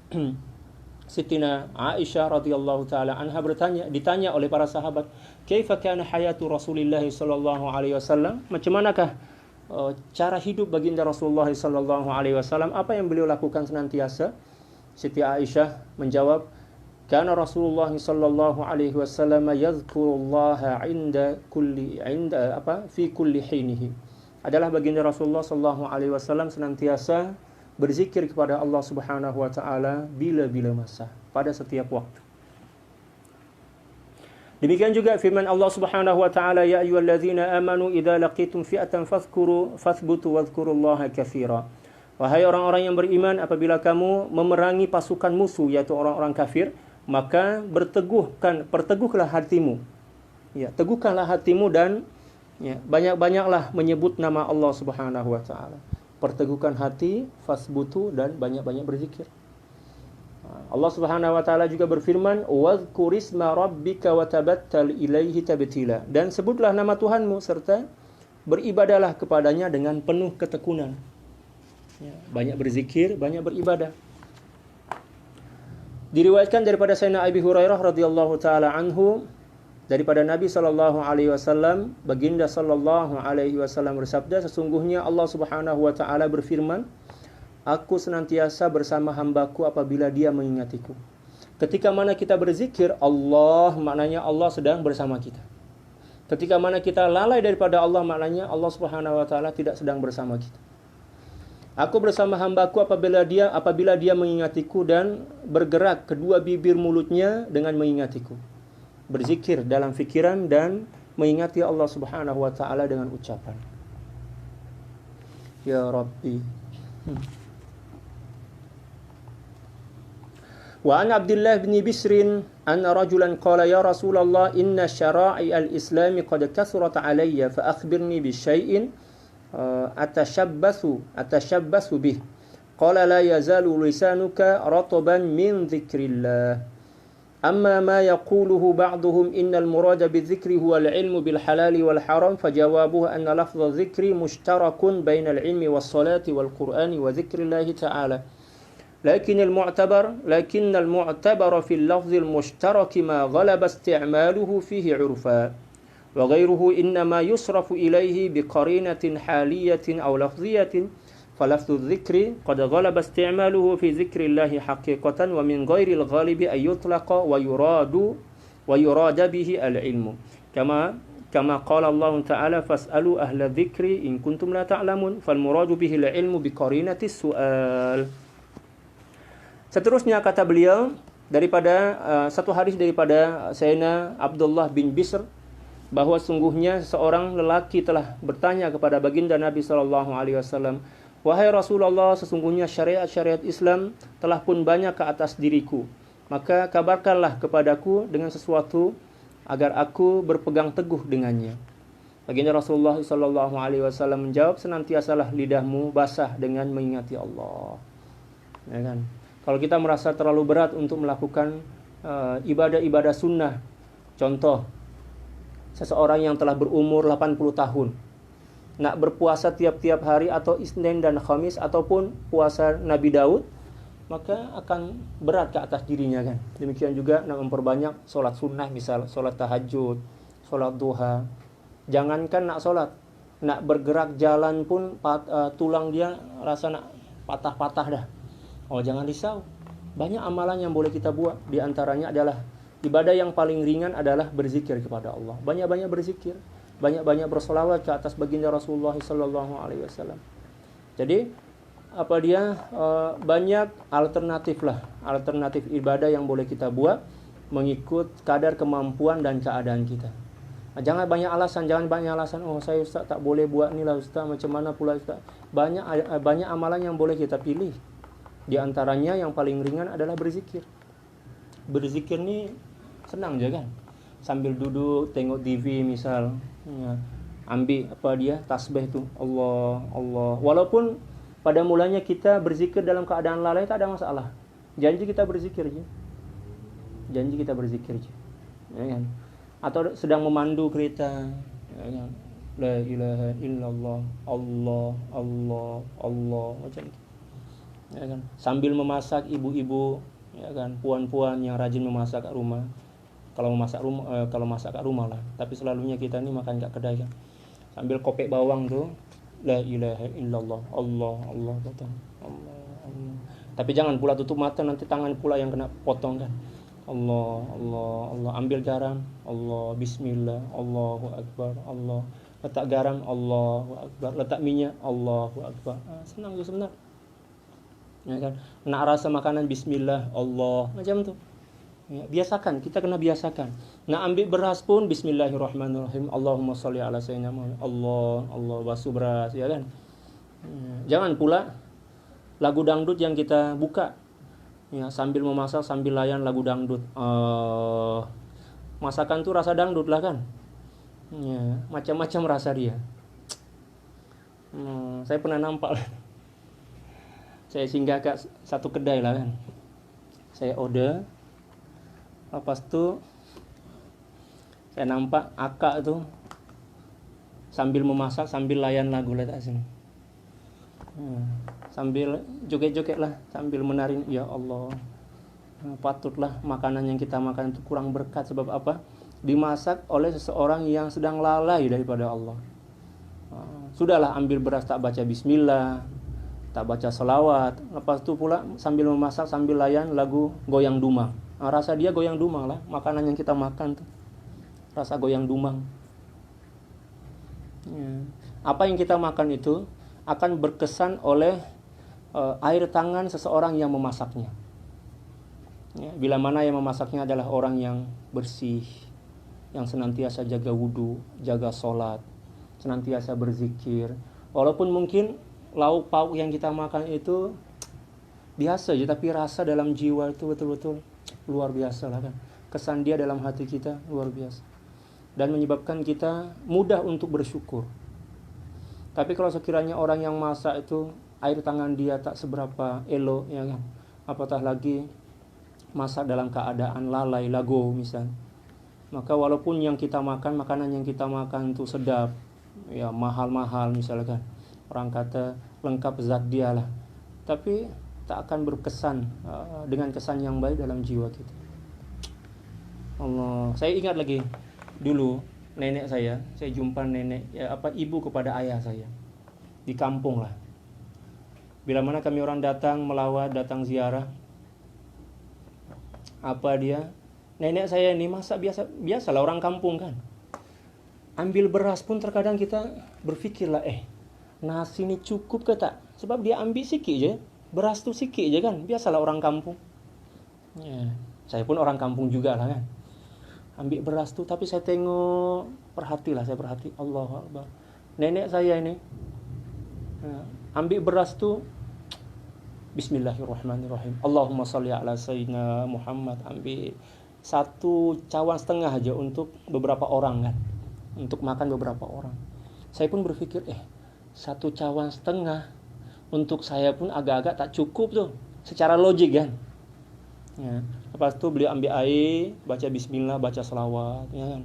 Sittina Aisyah radhiyallahu taala anha ditanya oleh para sahabat, "Kaifa kana hayatu Rasulillah sallallahu alaihi wasallam?" Macam manakah cara hidup baginda Rasulullah sallallahu alaihi wasallam? Apa yang beliau lakukan senantiasa? Siti Aisyah menjawab, "Kana Rasulullah sallallahu alaihi wasallam yadhkurullaha fi kulli hinihi." Adalah baginda Rasulullah sallallahu alaihi wasallam senantiasa berzikir kepada Allah Subhanahu wa taala bila-bila masa, pada setiap waktu. Demikian juga firman Allah Subhanahu wa taala, "Ya ayyuhalladzina amanu idza laqitum fi'atan fathbutu wadhkurullaha katsira." Wahai orang-orang yang beriman, apabila kamu memerangi pasukan musuh, yaitu orang-orang kafir, maka perteguhlah hatimu. Ya, teguhkanlah hatimu dan ya, banyak-banyaklah menyebut nama Allah Subhanahu wa taala. Perteguhkan hati, fasbutu, dan banyak-banyak berzikir. Allah Subhanahu wa taala juga berfirman, "Wadhkurisma rabbika wa tabattal ilaihi tabtila." Dan sebutlah nama Tuhanmu serta beribadahlah kepadanya dengan penuh ketekunan. Ya, banyak berzikir, banyak beribadah. Diriwayatkan daripada Sayyidina Abi Hurairah radhiyallahu taala anhu, daripada Nabi sallallahu alaihi wasallam, baginda sallallahu alaihi wasallam bersabda, "Sesungguhnya Allah Subhanahu wa taala berfirman, Aku senantiasa bersama hambaku apabila dia mengingatiku." Ketika mana kita berzikir, Allah maknanya Allah sedang bersama kita. Ketika mana kita lalai daripada Allah, maknanya Allah Subhanahu wa taala tidak sedang bersama kita. Aku bersama hambaku apabila dia mengingatiku dan bergerak kedua bibir mulutnya dengan mengingatiku. Berzikir dalam fikiran dan mengingati Allah Subhanahu wa taala dengan ucapan. Ya Rabbi. Wa an Abdullah bin Bisr anna rajulan qala ya Rasulullah inna syara'i al-Islam qad kathurat alayya fa akhbirni bi syai'in atashabbasu bih. Qala la yazalu lisanuka rataban min dhikrillah. Amma ma yaquluhu ba'duhum innal murada bidzikri huwa al-ilmu bil halali wal haram, fajawabuhu anna lafdha dzikri mushtarakun bainal ilmi was salati wal qur'ani wa dzikrillah ta'ala. لكن المعتبر في اللفظ المشترك ما غلب استعماله فيه عرفا وغيره إنما يصرف إليه بقرينة حالية أو لفظية فلفظ الذكر قد غلب استعماله في ذكر الله حقيقة ومن غير الغالب أن يطلق ويراد به العلم كما قال الله تعالى فاسألوا أهل الذكر إن كنتم لا تعلمون فالمراد به العلم بقرينة السؤال. Seterusnya kata beliau daripada satu hadis daripada Sayyidina Abdullah bin Bisr bahwa sungguhnya seorang lelaki telah bertanya kepada baginda Nabi sallallahu alaihi wasallam, Wahai Rasulullah, sesungguhnya syariat-syariat Islam telah pun banyak ke atas diriku. Maka kabarkanlah kepadaku dengan sesuatu agar aku berpegang teguh dengannya. Baginda Rasulullah SAW menjawab, senantiasalah lidahmu basah dengan mengingati Allah. Ya kan? Kalau kita merasa terlalu berat untuk melakukan ibadah-ibadah sunnah, contoh, seseorang yang telah berumur 80 tahun, nak berpuasa tiap-tiap hari atau Isnin dan Khamis ataupun puasa Nabi Daud, maka akan berat ke atas dirinya kan. Demikian juga nak memperbanyak solat sunnah, misal solat tahajud, solat duha. Jangankan nak solat, nak bergerak jalan pun tulang dia rasa nak patah-patah dah. Oh, jangan risau. Banyak amalan yang boleh kita buat. Di antaranya adalah ibadah yang paling ringan adalah berzikir kepada Allah. Banyak-banyak berzikir, banyak-banyak bersolawat ke atas baginda Rasulullah SAW. Jadi banyak alternatif ibadah yang boleh kita buat mengikut kadar kemampuan dan keadaan kita. Jangan banyak alasan. Oh, saya Ustaz tak boleh buat ni lah Ustaz, macam mana pula Ustaz. Banyak amalan yang boleh kita pilih. Di antaranya yang paling ringan adalah berzikir. Berzikir ni senang je kan. Sambil duduk tengok TV misal, ya, ambil tasbih tu, Allah Allah. Walaupun pada mulanya kita berzikir dalam keadaan lalai, tak ada masalah. Janji kita berzikir je. Ya kan? Atau sedang memandu kereta, ya kan? La ilaha illallah, Allah Allah Allah, macam tu. Ya kan? Sambil memasak, ibu-ibu, ya kan, puan-puan yang rajin memasak kat rumah. Kalau masak kat rumah lah. Tapi selalunya kita ni makan kat kedai kan. Sambil kopek bawang tu, la ilaha illallah, Allah Allah, Allah Allah. Tapi jangan pula tutup mata, nanti tangan pula yang kena potong kan. Allah Allah Allah. Ambil garam, Allah, bismillah, Allahu akbar, Allah. Letak garam, Allahu akbar. Letak minyak, Allahu akbar. Senang tu sebenarnya. Ya kan? Nak rasa makanan, bismillah, Allah, macam tu. Ya, biasakan, kita kena biasakan. Nak ambil beras pun bismillahirrahmanirrahim, Allahumma sholli ala sayyidina Muhammad, Allah Allah, basuh beras, ya kan. Jangan pula lagu dangdut yang kita buka, ya, sambil memasak sambil layan lagu dangdut. Masakan tu rasa dangdut lah kan. Ya, macam-macam rasa dia. Saya pernah nampak lah. Saya singgah ke satu kedai lah kan. Saya order. Lepas tu saya nampak akak tu sambil memasak sambil layan lagu letak sini. Sambil joget-joget lah, sambil menari, ya Allah. Patutlah makanan yang kita makan itu kurang berkat. Sebab apa? Dimasak oleh seseorang yang sedang lalai daripada Allah. Sudahlah ambil beras tak baca bismillah, tak baca selawat. Lepas tu pula sambil memasak sambil layan lagu goyang dumang. Rasa dia goyang dumang lah. Makanan yang kita makan tu rasa goyang dumang. Apa yang kita makan itu akan berkesan oleh air tangan seseorang yang memasaknya. Bila mana yang memasaknya adalah orang yang bersih, yang senantiasa jaga wudu, jaga solat, senantiasa berzikir. Walaupun mungkin lauk pauk yang kita makan itu biasa je, tapi rasa dalam jiwa itu betul-betul luar biasa lah kan. Kesan dia dalam hati kita luar biasa. Dan menyebabkan kita mudah untuk bersyukur. Tapi kalau sekiranya orang yang masak itu air tangan dia tak seberapa elok, ya kan. Apatah lagi masak dalam keadaan lalai, lago misal. Maka walaupun yang kita makan, makanan yang kita makan itu sedap, ya mahal-mahal misalkan. Orang kata lengkap zat dia lah. Tapi tak akan berkesan dengan kesan yang baik dalam jiwa kita. Allah, saya ingat lagi dulu nenek saya jumpa nenek, ibu kepada ayah saya di kampung lah. Bila mana kami orang datang melawat, datang ziarah, nenek saya ini masak biasalah orang kampung kan. Ambil beras pun terkadang kita berfikirlah, nasi ini cukup ke tak? Sebab dia ambil sikit je. Beras tu sikit je kan. Biasalah orang kampung. Saya pun orang kampung juga lah kan. Ambil beras tu, tapi saya tengok, saya perhati, Allahu Akbar. Nenek saya ini ambil beras tuh Bismillahirrahmanirrahim. Allahumma sholli ala sayyidina Muhammad. Ambil 1,5 cawan aja untuk beberapa orang kan. Untuk makan beberapa orang. Saya pun berpikir, 1,5 cawan untuk saya pun agak-agak tak cukup tuh. Secara logik kan. Ya. Lepas itu beliau ambil air, baca bismillah, baca selawat, ya kan.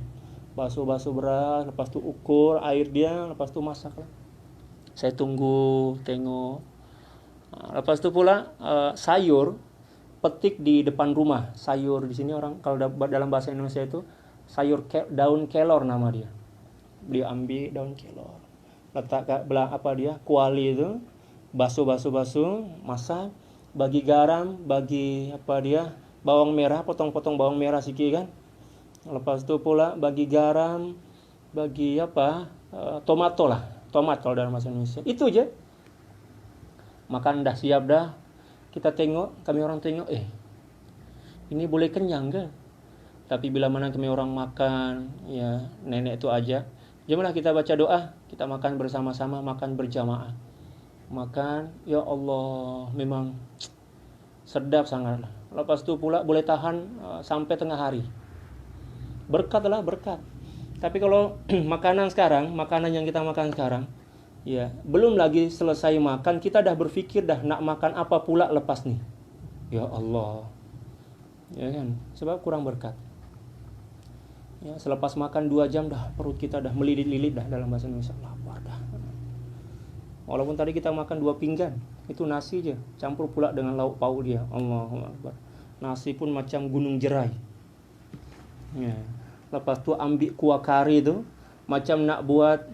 Basuh beras, lepas itu ukur air dia, lepas itu masak lah. Saya tunggu, tengok. Lepas itu pula sayur petik di depan rumah. Sayur di sini orang kalau dalam bahasa Indonesia itu sayur daun kelor nama dia. Beliau ambil daun kelor. Letak kuali itu, basuh, masak, bagi garam, bagi bawang merah, potong-potong bawang merah sikit kan. Lepas itu pula bagi garam, bagi tomat kalau dalam bahasa Indonesia. Itu aja. Makan dah siap dah. Kami orang tengok, ini boleh kenyang ke? Tapi bila mana kami orang makan, ya nenek itu aja. Jomlah kita baca doa, kita makan bersama-sama, makan berjamaah. Makan, ya Allah, memang sedap sangat. Lepas itu pula boleh tahan sampai tengah hari. Berkat. Tapi kalau makanan yang kita makan sekarang, ya, belum lagi selesai makan, kita dah berpikir dah nak makan apa pula lepas ni. Ya Allah. Ya kan? Sebab kurang berkat. Ya, selepas makan 2 jam dah perut kita dah melilit-lilit dah dalam bahasa Indonesia. Lapar dah. Walaupun tadi kita makan 2 pinggan, itu nasi je, campur pula dengan lauk pauk dia. Allahu Akbar. Nasi pun macam gunung jerai. Ya. Lepas tu ambil kuah kari tu macam nak buat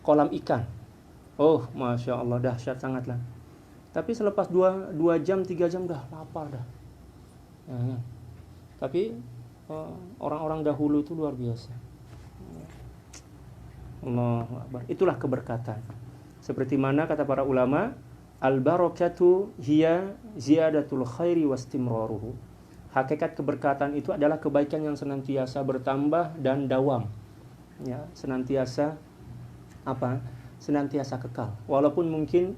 kolam ikan. Oh, Masya Allah, dahsyat sangatlah. Tapi selepas 2 jam, 3 jam dah lapar dah. Ya. Tapi orang-orang dahulu itu luar biasa. Allahu Akbar. Itulah keberkatan. Seperti mana kata para ulama, al-barakatu hiya ziyadatul khairi wastimraruhu. Hakikat keberkatan itu adalah kebaikan yang senantiasa bertambah dan dawam. Ya, senantiasa kekal. Walaupun mungkin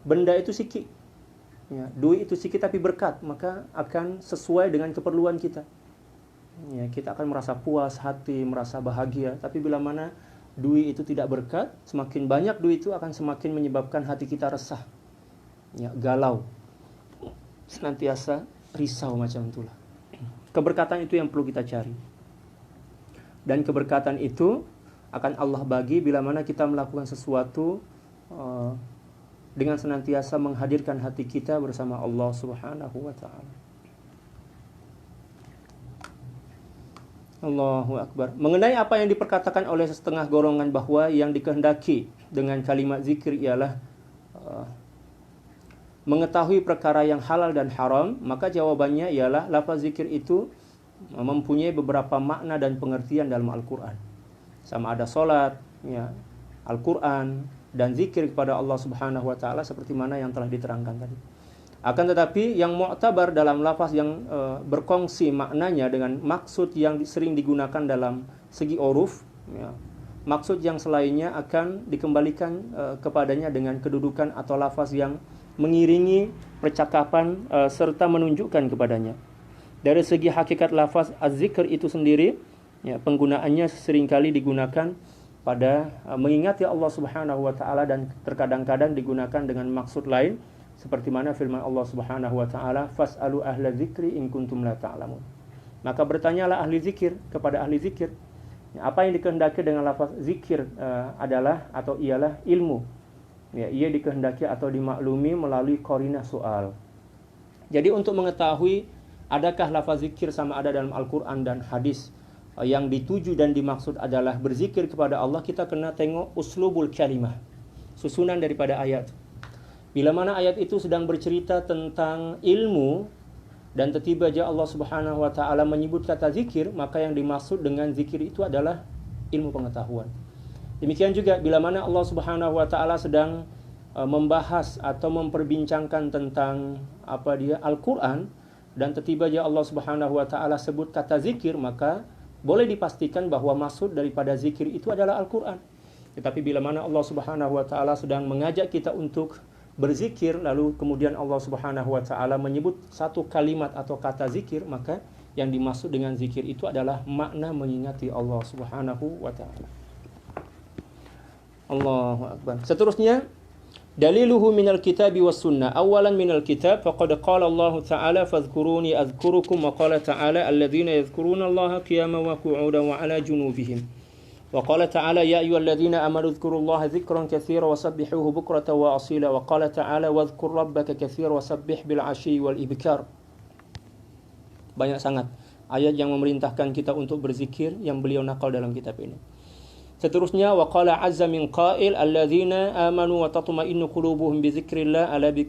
benda itu sikit, ya, duit itu sikit tapi berkat, maka akan sesuai dengan keperluan kita. Ya, kita akan merasa puas hati, merasa bahagia. Tapi bila mana duit itu tidak berkat, semakin banyak duit itu akan semakin menyebabkan hati kita resah, ya, galau, senantiasa risau macam itulah. Keberkatan itu yang perlu kita cari. Dan keberkatan itu akan Allah bagi bila mana kita melakukan sesuatu dengan senantiasa menghadirkan hati kita bersama Allah Subhanahu wa taala. Allahu Akbar. Mengenai apa yang diperkatakan oleh setengah golongan bahwa yang dikehendaki dengan kalimat zikir ialah mengetahui perkara yang halal dan haram, maka jawabannya ialah lafaz zikir itu mempunyai beberapa makna dan pengertian dalam Al-Quran. Sama ada solat, ya, Al-Quran, dan zikir kepada Allah Subhanahu wa taala seperti mana yang telah diterangkan tadi. Akan tetapi yang mu'tabar dalam lafaz yang berkongsi maknanya dengan maksud yang sering digunakan dalam segi uruf, ya, maksud yang selainnya akan dikembalikan kepadanya dengan kedudukan atau lafaz yang mengiringi percakapan serta menunjukkan kepadanya. Dari segi hakikat lafaz az-zikr itu sendiri, ya, penggunaannya seringkali digunakan pada mengingati Allah Subhanahu wa taala dan terkadang-kadang digunakan dengan maksud lain seperti mana firman Allah Subhanahu wa taala, fas'alu ahla dzikri in kuntum la ta'lamun. Maka bertanyalah ahli zikir kepada ahli zikir. Ya, apa yang dikehendaki dengan lafaz zikir adalah atau ialah ilmu. Ya, ia dikehendaki atau dimaklumi melalui qarinah soal. Jadi untuk mengetahui adakah lafaz zikir sama ada dalam Al-Quran dan hadis yang dituju dan dimaksud adalah berzikir kepada Allah, kita kena tengok uslubul kalimah, susunan daripada ayat. Bila mana ayat itu sedang bercerita tentang ilmu dan tiba-tiba aja Allah Subhanahu wa taala menyebut kata zikir, maka yang dimaksud dengan zikir itu adalah ilmu pengetahuan. Demikian juga bila mana Allah Subhanahu wa taala sedang membahas atau memperbincangkan tentang Al-Quran dan tiba-tiba aja Allah Subhanahu wa taala sebut kata zikir, maka boleh dipastikan bahwa maksud daripada zikir itu adalah Al-Quran. Tetapi bila mana Allah Subhanahu wa taala sedang mengajak kita untuk berzikir, lalu kemudian Allah Subhanahu wa taala menyebut satu kalimat atau kata zikir, maka yang dimaksud dengan zikir itu adalah makna mengingati Allah Subhanahu wa taala. Allahu akbar. Seterusnya, daliluhu minal kitabi was sunnah. Awalan minal kitab faqad qala Allah taala fadhkuruni adhkurukum, wa qala taala alladzina yadhkuruna Allah qiyaman wa qu'udan wa 'ala junubihim. وقال تعالى يا أيها الذين آمنوا اذكروا الله ذكرا كثيرا وسبحوه بكرة وأصيلا وقال تعالى واذكر ربك كثيرا وسبح بالعشي والإبكار. Banyak sangat ayat yang memerintahkan kita untuk berzikir yang beliau nakal dalam kitab ini. Seterusnya waqala azza min qail alladzina amanu wa tatma'innu qulubuhum bi dzikrillah ala bi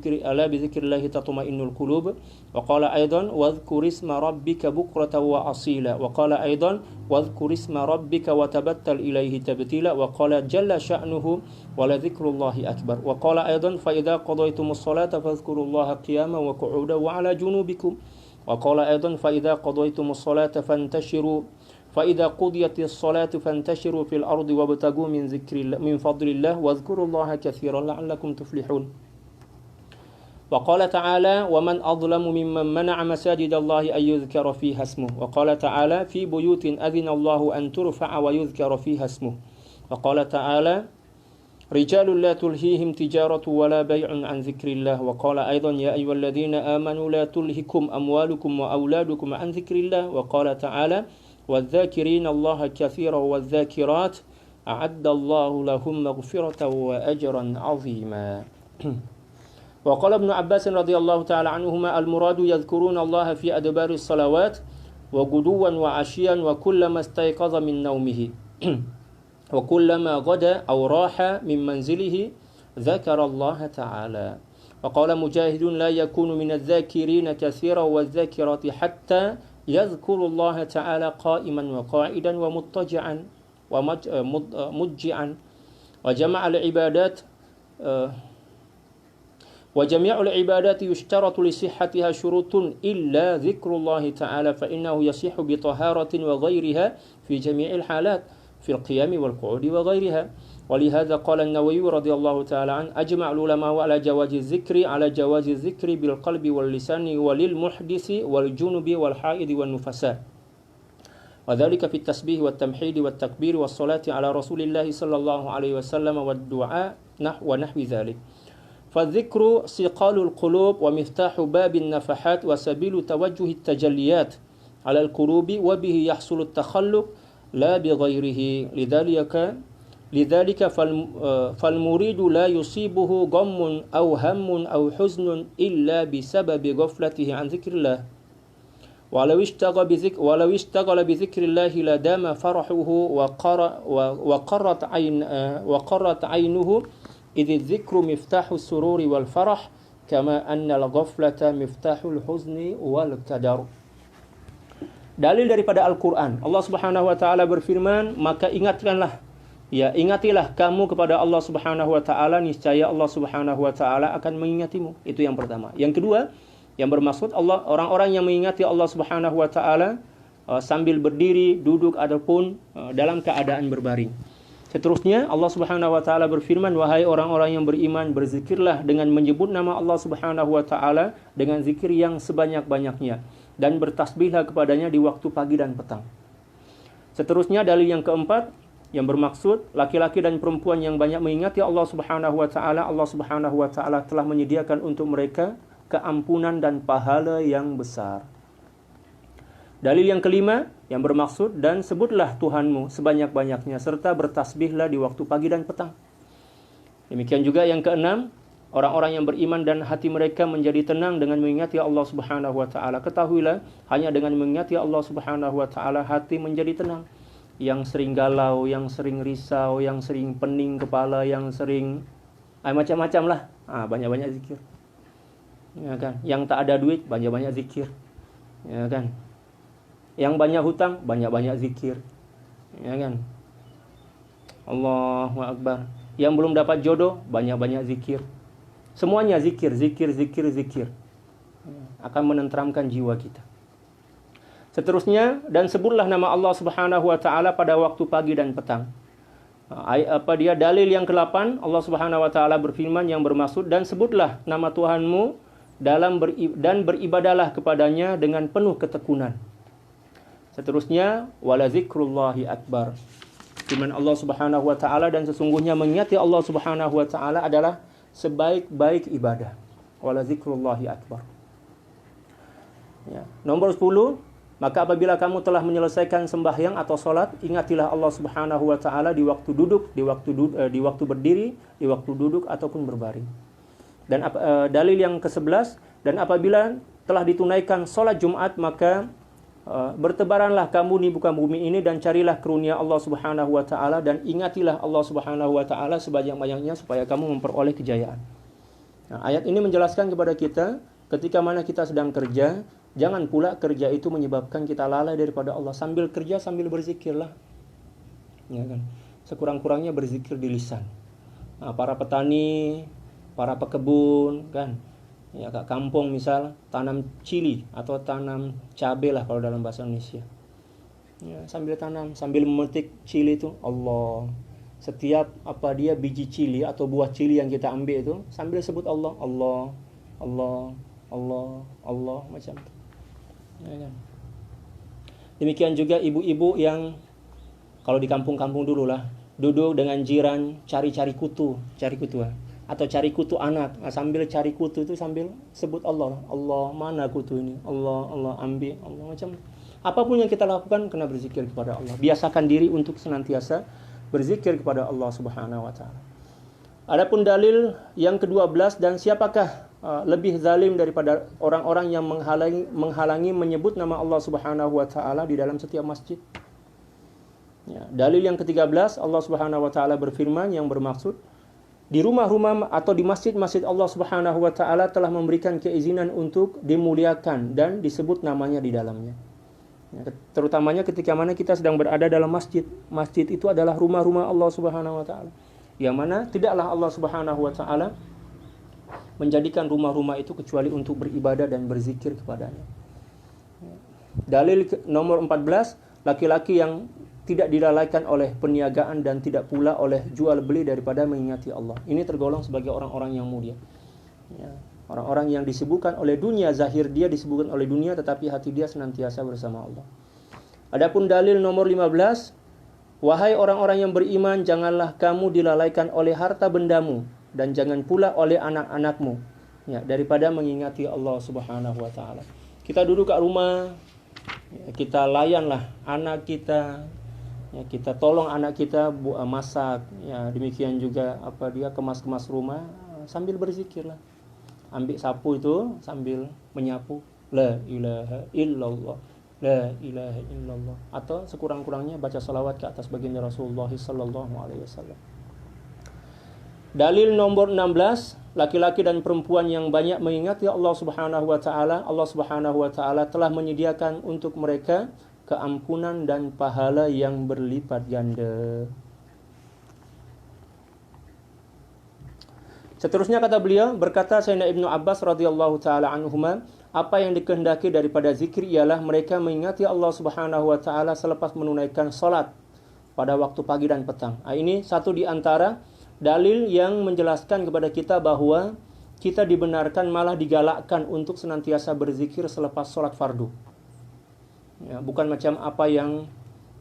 dzikrillah tatma'innul qulub. Wa qala aidan wadhkur isma rabbika bukratan wa asila. Wa qala aidan wadhkur isma rabbika wa tabattal ilaihi tabtila. Wa qala jalla sya'nuhu wa la dzikrullahi akbar. Wa qala aidan fa idza qadaytumus salata fadhkurullaha qiyaman wa qu'udan wa 'ala junubikum. Wa qala aidan fa idza qadaytumus salata fantashiru فإذا قضيت الصلاة فانتشروا في الأرض وابتغوا من ذكر الله من فضل الله واذكروا الله كثيرا لعلكم تفلحون. وقال تعالى ومن أظلم ممن منع مساجد الله أن يذكر فيها اسمه. وقال تعالى في بيوت أذن الله أن ترفع ويذكر فيها اسمه. وقال تعالى رجال لا تلهيهم تجارة ولا بيع عن ذكر الله. وقال أيضا يا أيها الذين آمنوا لا تلهكم أموالكم وأولادكم عن ذكر الله. وقال تعالى والذاكرين الله كثيرا والذاكرات أعد الله لهم مغفرة وأجرا عظيما. وقال ابن عباس رضي الله تعالى عنهما المراد يذكرون الله في أدبار الصلوات وغدوا وعشيا وكلما استيقظ من نومه وكلما غدا أو راح من منزله ذكر الله تعالى. وقال مجاهد لا يكون من الذاكرين كثيرا والذاكرات حتى يذكر الله تعالى قائما وقاعدا ومضطجعا ومضجعا وجميع العبادات يشترط لصحتها شروط إلا ذكر الله تعالى فإنه يصح بطهارة وغيرها في جميع الحالات في القيام والقعود وغيرها. ولهذا قال النووي رضي الله تعالى عنه أجمع العلماء على جواز الذكر بالقلب واللسان وللمحدث والجنب والحائض والنفساء، وذلك في التسبيح والتمحيد والتكبير والصلاة على رسول الله صلى الله عليه وسلم والدعاء ونحو ذلك. فالذكر صقال القلوب ومفتاح باب النفحات وسبيل توجه التجليات على القلوب وبه يحصل التخلق لا بغيره. لذلك فالمريد لا يصيبه غم أو هم أو حزن إلا بسبب غفلته عن ذكر الله. ولو اشتغل بذكر الله لدام فرحه وقرت عينه إذ الذكر مفتاح السرور والفرح كما أن الغفلة مفتاح الحزن والكدر. Dalil daripada Al-Quran, Allah Subhanahu wa taala berfirman, maka ingatilah kamu kepada Allah Subhanahu wa taala, niscaya Allah Subhanahu wa taala akan mengingatimu. Itu yang pertama. Yang kedua, yang bermaksud Allah, orang-orang yang mengingati Allah Subhanahu wa taala sambil berdiri, duduk ataupun dalam keadaan berbaring. Seterusnya Allah Subhanahu wa taala berfirman, wahai orang-orang yang beriman, berzikirlah dengan menyebut nama Allah Subhanahu wa taala dengan zikir yang sebanyak-banyaknya dan bertasbihlah kepadanya di waktu pagi dan petang. Seterusnya dalil yang keempat yang bermaksud laki-laki dan perempuan yang banyak mengingati Allah Subhanahu wa taala, Allah Subhanahu wa taala telah menyediakan untuk mereka keampunan dan pahala yang besar. Dalil yang kelima yang bermaksud dan sebutlah Tuhanmu sebanyak-banyaknya serta bertasbihlah di waktu pagi dan petang. Demikian juga yang keenam, orang-orang yang beriman dan hati mereka menjadi tenang dengan mengingati Allah Subhanahu wa taala. Ketahuilah, hanya dengan mengingati Allah Subhanahu wa taala hati menjadi tenang. Yang sering galau, yang sering risau, yang sering pening kepala, yang sering macam-macam lah, banyak-banyak zikir. Ya kan? Yang tak ada duit, banyak-banyak zikir. Ya kan? Yang banyak hutang, banyak-banyak zikir. Ya kan? Allahu Akbar. Yang belum dapat jodoh, banyak-banyak zikir. Semuanya zikir. Akan menenteramkan jiwa kita. Seterusnya, dan sebutlah nama Allah Subhanahu wa taala pada waktu pagi dan petang. Dalil yang ke-8, Allah Subhanahu wa taala berfirman yang bermaksud, dan sebutlah nama Tuhanmu dan beribadalah kepadanya dengan penuh ketekunan. Seterusnya, wala zikrullahi akbar. Firman Allah Subhanahu wa taala, dan sesungguhnya mengingati Allah Subhanahu wa taala adalah sebaik-baik ibadah. Wala zikrullahi akbar. Ya. Nomor 10, maka apabila kamu telah menyelesaikan sembahyang atau salat, ingatilah Allah Subhanahu wa taala di waktu duduk, di waktu berdiri, di waktu duduk ataupun berbaring. Dan dalil yang ke-11, dan apabila telah ditunaikan salat Jumat, maka bertebaranlah kamu di muka bumi ini dan carilah karunia Allah Subhanahu wa taala, dan ingatilah Allah Subhanahu wa taala sebanyak-banyaknya supaya kamu memperoleh kejayaan. Nah, ayat ini menjelaskan kepada kita ketika mana kita sedang kerja, jangan pula kerja itu menyebabkan kita lalai daripada Allah. Sambil kerja sambil berzikirlah. Ya kan? Sekurang-kurangnya berzikir di lisan. Nah, para petani, para pekebun kan, ya kat kampung misal tanam cili atau tanam cabai lah kalau dalam bahasa Indonesia. Ya, sambil tanam, sambil memetik cili itu Allah. Setiap biji cili atau buah cili yang kita ambil itu sambil sebut Allah, Allah, Allah, Allah, Allah, macam itu. Ya kan? Demikian juga ibu-ibu yang kalau di kampung-kampung dulu lah, duduk dengan jiran cari kutu atau cari kutu anak. Nah, sambil cari kutu itu sambil sebut Allah, Allah, mana kutu ini? Allah, Allah, ambil, Allah, macam. Apapun yang kita lakukan kena berzikir kepada Allah. Biasakan diri untuk senantiasa berzikir kepada Allah Subhanahu wa taala. Adapun dalil yang ke-12, dan siapakah lebih zalim daripada orang-orang yang menghalangi menyebut nama Allah Subhanahu wa taala di dalam setiap masjid. Ya, dalil yang ke-13, Allah Subhanahu wa taala berfirman yang bermaksud, di rumah-rumah atau di masjid-masjid Allah Subhanahu wa taala telah memberikan keizinan untuk dimuliakan dan disebut namanya di dalamnya. Ya, terutamanya ketika mana kita sedang berada dalam masjid. Masjid itu adalah rumah-rumah Allah Subhanahu wa taala. Yang mana tidaklah Allah Subhanahu wa taala menjadikan rumah-rumah itu kecuali untuk beribadah dan berzikir kepadanya. Dalil nomor 14, laki-laki yang tidak dilalaikan oleh perniagaan dan tidak pula oleh jual beli daripada mengingati Allah. Ini tergolong sebagai orang-orang yang mulia. Ya, orang-orang yang disibukkan oleh dunia, zahir dia disibukkan oleh dunia, tetapi hati dia senantiasa bersama Allah. Adapun dalil nomor 15, wahai orang-orang yang beriman, janganlah kamu dilalaikan oleh harta bendamu dan jangan pula oleh anak-anakmu, ya, daripada mengingati Allah Subhanahu wa taala. Kita duduk kat rumah, ya, kita layanlah anak kita, ya, kita tolong anak kita masak, ya, demikian juga kemas-kemas rumah sambil berzikirlah. Ambil sapu itu sambil menyapu, la ilaha illallah, la ilaha illallah, atau sekurang-kurangnya baca salawat ke atas baginda Rasulullah sallallahu alaihi wasallam. Dalil nomor 16, laki-laki dan perempuan yang banyak mengingati Allah Subhanahu wa taala, Allah Subhanahu wa taala telah menyediakan untuk mereka keampunan dan pahala yang berlipat ganda. Seterusnya kata beliau, berkata Sayyidina Ibnu Abbas radhiyallahu taala anhuma, apa yang dikehendaki daripada zikir ialah mereka mengingati Allah Subhanahu wa taala selepas menunaikan salat pada waktu pagi dan petang. Ini satu di antara dalil yang menjelaskan kepada kita bahwa kita dibenarkan, malah digalakkan untuk senantiasa berzikir selepas salat fardu. Ya, bukan macam apa yang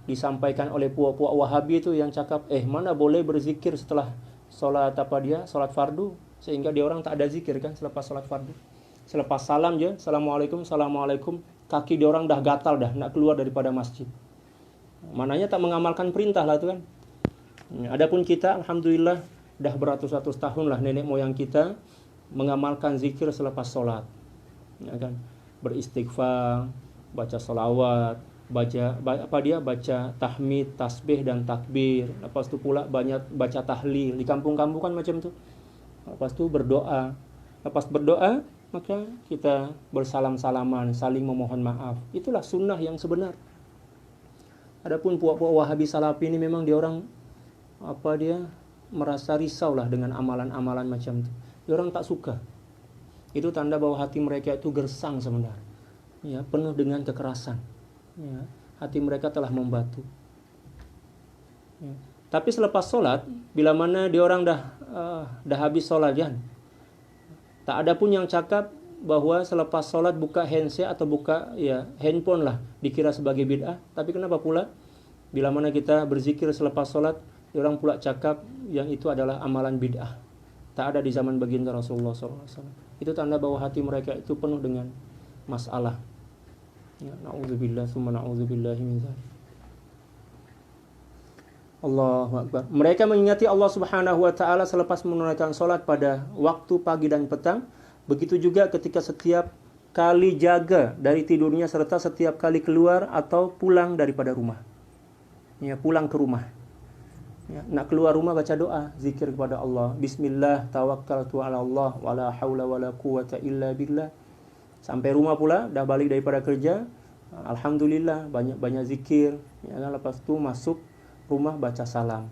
disampaikan oleh puak-puak Wahabi itu yang cakap, mana boleh berzikir setelah salat salat fardu, sehingga dia orang tak ada zikir kan selepas salat fardu. Selepas salam je, assalamualaikum, kaki dia orang dah gatal dah nak keluar daripada masjid. Mananya tak mengamalkan perintah lah tu kan. Adapun kita alhamdulillah dah beratus-ratus tahun lah nenek moyang kita mengamalkan zikir selepas salat. Ya kan? Beristighfar, baca salawat, baca tahmid, tasbih dan takbir. Lepas tu pula banyak baca tahlil. Di kampung-kampung kan macam tu. Lepas tu berdoa. Lepas berdoa, maka kita bersalam-salaman, saling memohon maaf. Itulah sunnah yang sebenar. Adapun puak-puak Wahabi Salafi ini memang dia orang merasa risau lah dengan amalan-amalan macam tu. Dia orang tak suka. Itu tanda bahwa hati mereka itu gersang sebenarnya. Ya, penuh dengan kekerasan. Ya, hati mereka telah membatu. Ya. Tapi selepas sholat, bila mana dia orang dah habis sholat kan, tak ada pun yang cakap bahwa selepas sholat buka handset atau buka handphone lah dikira sebagai bid'ah. Tapi kenapa pula bila mana kita berzikir selepas sholat, dia orang pula cakap yang itu adalah amalan bid'ah. Tak ada di zaman baginda Rasulullah SAW. Itu tanda bahwa hati mereka itu penuh dengan masalah. Ya, na'udzubillah, summa na'udzubillahi min dzalik. Allahu Akbar. Mereka mengingati Allah Subhanahu wa taala selepas menunaikan salat pada waktu pagi dan petang. Begitu juga ketika setiap kali jaga dari tidurnya serta setiap kali keluar atau pulang daripada rumah. Ya, pulang ke rumah. Ya, nak keluar rumah baca doa, zikir kepada Allah. Bismillah tawakkaltu ala Allah wala haula wala quwata illa billah. Sampai rumah pula dah balik daripada kerja, alhamdulillah banyak-banyak zikir. Ya, lepas tu masuk rumah baca salam.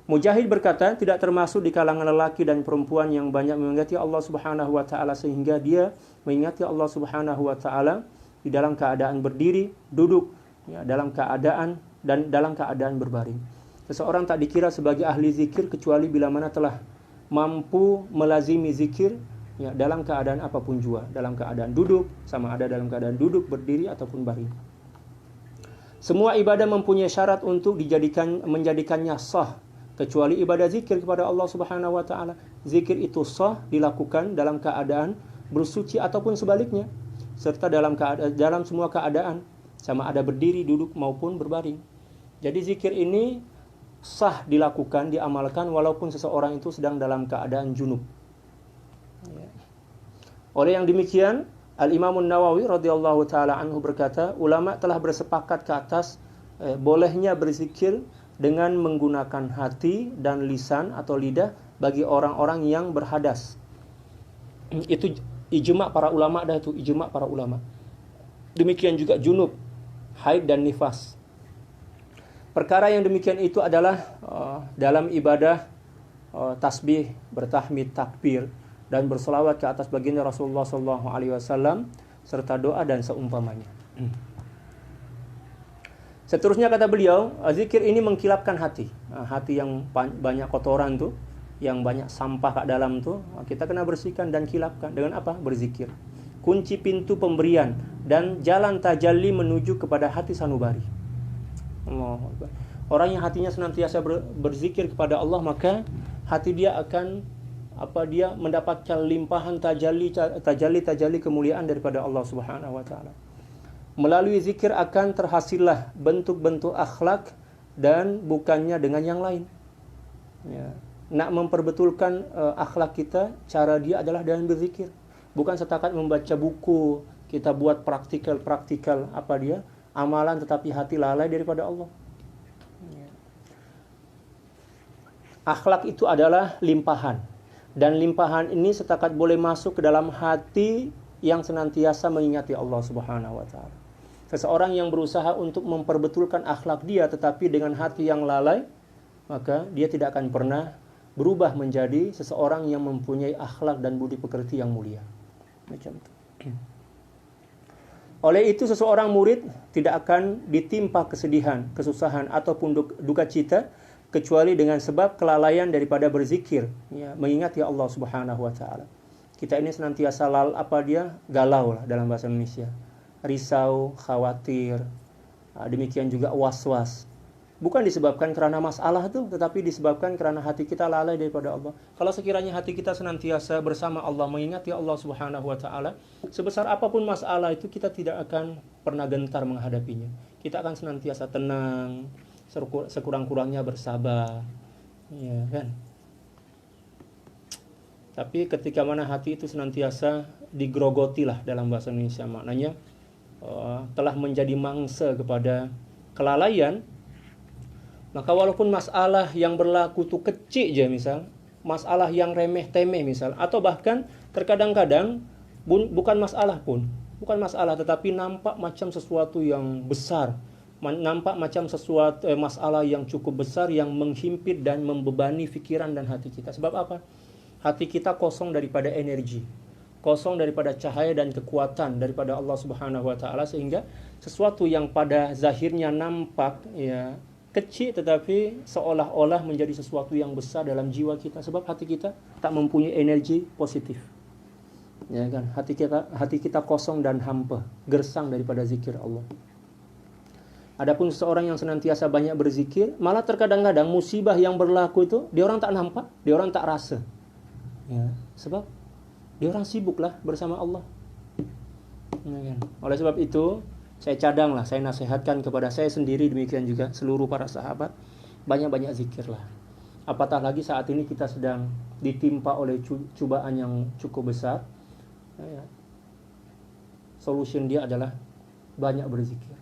Mujahid berkata, tidak termasuk di kalangan lelaki dan perempuan yang banyak mengingati Allah Subhanahu wa taala sehingga dia mengingati Allah Subhanahu wa taala di dalam keadaan berdiri, duduk, ya, dalam keadaan berbaring. Seseorang tak dikira sebagai ahli zikir kecuali bila mana telah mampu melazimi zikir, ya, dalam keadaan apapun jua, dalam keadaan duduk, sama ada dalam keadaan duduk, berdiri ataupun baring. Semua ibadah mempunyai syarat untuk menjadikannya sah, kecuali ibadah zikir kepada Allah Subhanahu wa taala. Zikir itu sah dilakukan dalam keadaan bersuci ataupun sebaliknya, serta dalam semua keadaan, sama ada berdiri, duduk maupun berbaring. Jadi zikir ini sah dilakukan, diamalkan walaupun seseorang itu sedang dalam keadaan junub. Oleh yang demikian, Al-Imam Nawawi radhiyallahu taala anhu berkata, ulama telah bersepakat ke atas bolehnya berzikir dengan menggunakan hati dan lisan atau lidah bagi orang-orang yang berhadas. Itu ijma' para ulama dah, itu ijma' para ulama. Demikian juga junub, haid dan nifas. Perkara yang demikian itu adalah dalam ibadah tasbih, bertahmid, takbir dan berselawat ke atas baginda Rasulullah SAW serta doa dan seumpamanya. Seterusnya kata beliau, zikir ini mengkilapkan hati. Hati yang banyak kotoran tuh, yang banyak sampah kat dalam tuh, kita kena bersihkan dan kilapkan dengan apa? Berzikir. Kunci pintu pemberian dan jalan tajalli menuju kepada hati sanubari. Orang yang hatinya senantiasa berzikir kepada Allah, maka hati dia akan dia mendapatkan limpahan tajalli kemuliaan daripada Allah Subhanahu wa taala. Melalui zikir akan terhasillah bentuk-bentuk akhlak dan bukannya dengan yang lain. Ya. Nak memperbetulkan akhlak kita, cara dia adalah dengan berzikir. Bukan setakat membaca buku, kita buat praktikal amalan tetapi hati lalai daripada Allah. Ya. Akhlak itu adalah limpahan. Dan limpahan ini setakat boleh masuk ke dalam hati yang senantiasa mengingati Allah Subhanahu wa taala. Seseorang yang berusaha untuk memperbetulkan akhlak dia tetapi dengan hati yang lalai, maka dia tidak akan pernah berubah menjadi seseorang yang mempunyai akhlak dan budi pekerti yang mulia. Macam itu. Oleh itu seseorang murid tidak akan ditimpa kesedihan, kesusahan ataupun duka cita kecuali dengan sebab kelalaian daripada berzikir, ya, mengingati Allah Subhanahu wa taala. Kita ini senantiasa galau lah dalam bahasa Indonesia. Risau, khawatir, demikian juga was-was. Bukan disebabkan kerana masalah itu, tetapi disebabkan kerana hati kita lalai daripada Allah. Kalau sekiranya hati kita senantiasa bersama Allah, mengingati Allah Subhanahu wa taala, sebesar apapun masalah itu kita tidak akan pernah gentar menghadapinya. Kita akan senantiasa tenang, sekurang-kurangnya bersabar, ya kan? Tapi ketika mana hati itu senantiasa digrogoti lah dalam bahasa Indonesia, maknanya telah menjadi mangsa kepada kelalaian, maka walaupun masalah yang berlaku itu kecil je misal, masalah yang remeh-temeh misal, atau bahkan terkadang-kadang bukan masalah tetapi nampak macam sesuatu yang besar, nampak macam sesuatu masalah yang cukup besar yang menghimpit dan membebani fikiran dan hati kita. Sebab apa? Hati kita kosong daripada energi, kosong daripada cahaya dan kekuatan daripada Allah Subhanahu wa taala, sehingga sesuatu yang pada zahirnya nampak ya kecil tetapi seolah-olah menjadi sesuatu yang besar dalam jiwa kita, sebab hati kita tak mempunyai energi positif. Ya kan, hati kita kosong dan hampa, gersang daripada zikir Allah. Adapun seseorang yang senantiasa banyak berzikir, malah terkadang-kadang musibah yang berlaku itu dia orang tak nampak, dia orang tak rasa. Ya, sebab dia orang sibuklah bersama Allah. Ya kan? Oleh sebab itu, saya nasihatkan kepada saya sendiri, demikian juga seluruh para sahabat, banyak-banyak zikirlah. Apatah lagi saat ini kita sedang ditimpa oleh cobaan yang cukup besar. Ya. Solution dia adalah banyak berzikir,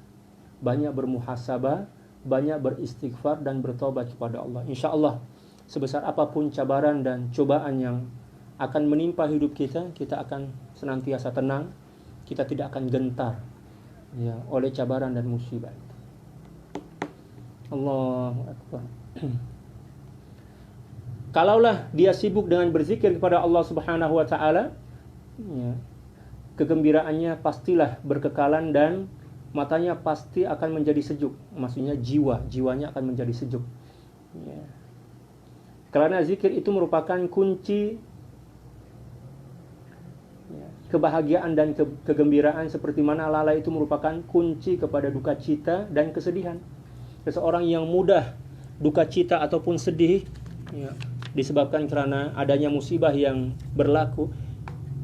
banyak bermuhasabah, banyak beristighfar dan bertobat kepada Allah. Insya Allah, sebesar apapun cabaran dan cobaan yang akan menimpa hidup kita, kita akan senantiasa tenang, kita tidak akan gentar ya oleh cabaran dan musibah. Allahu Akbar. Kalaulah dia sibuk dengan berzikir kepada Allah Subhanahu wa taala, ya, kegembiraannya pastilah berkekalan dan matanya pasti akan menjadi sejuk. Maksudnya jiwanya akan menjadi sejuk. Ya. Karena zikir itu merupakan kunci kebahagiaan dan kegembiraan, seperti mana lalai itu merupakan kunci kepada duka cita dan kesedihan. Seseorang yang mudah duka cita ataupun sedih ya, disebabkan karena adanya musibah yang berlaku,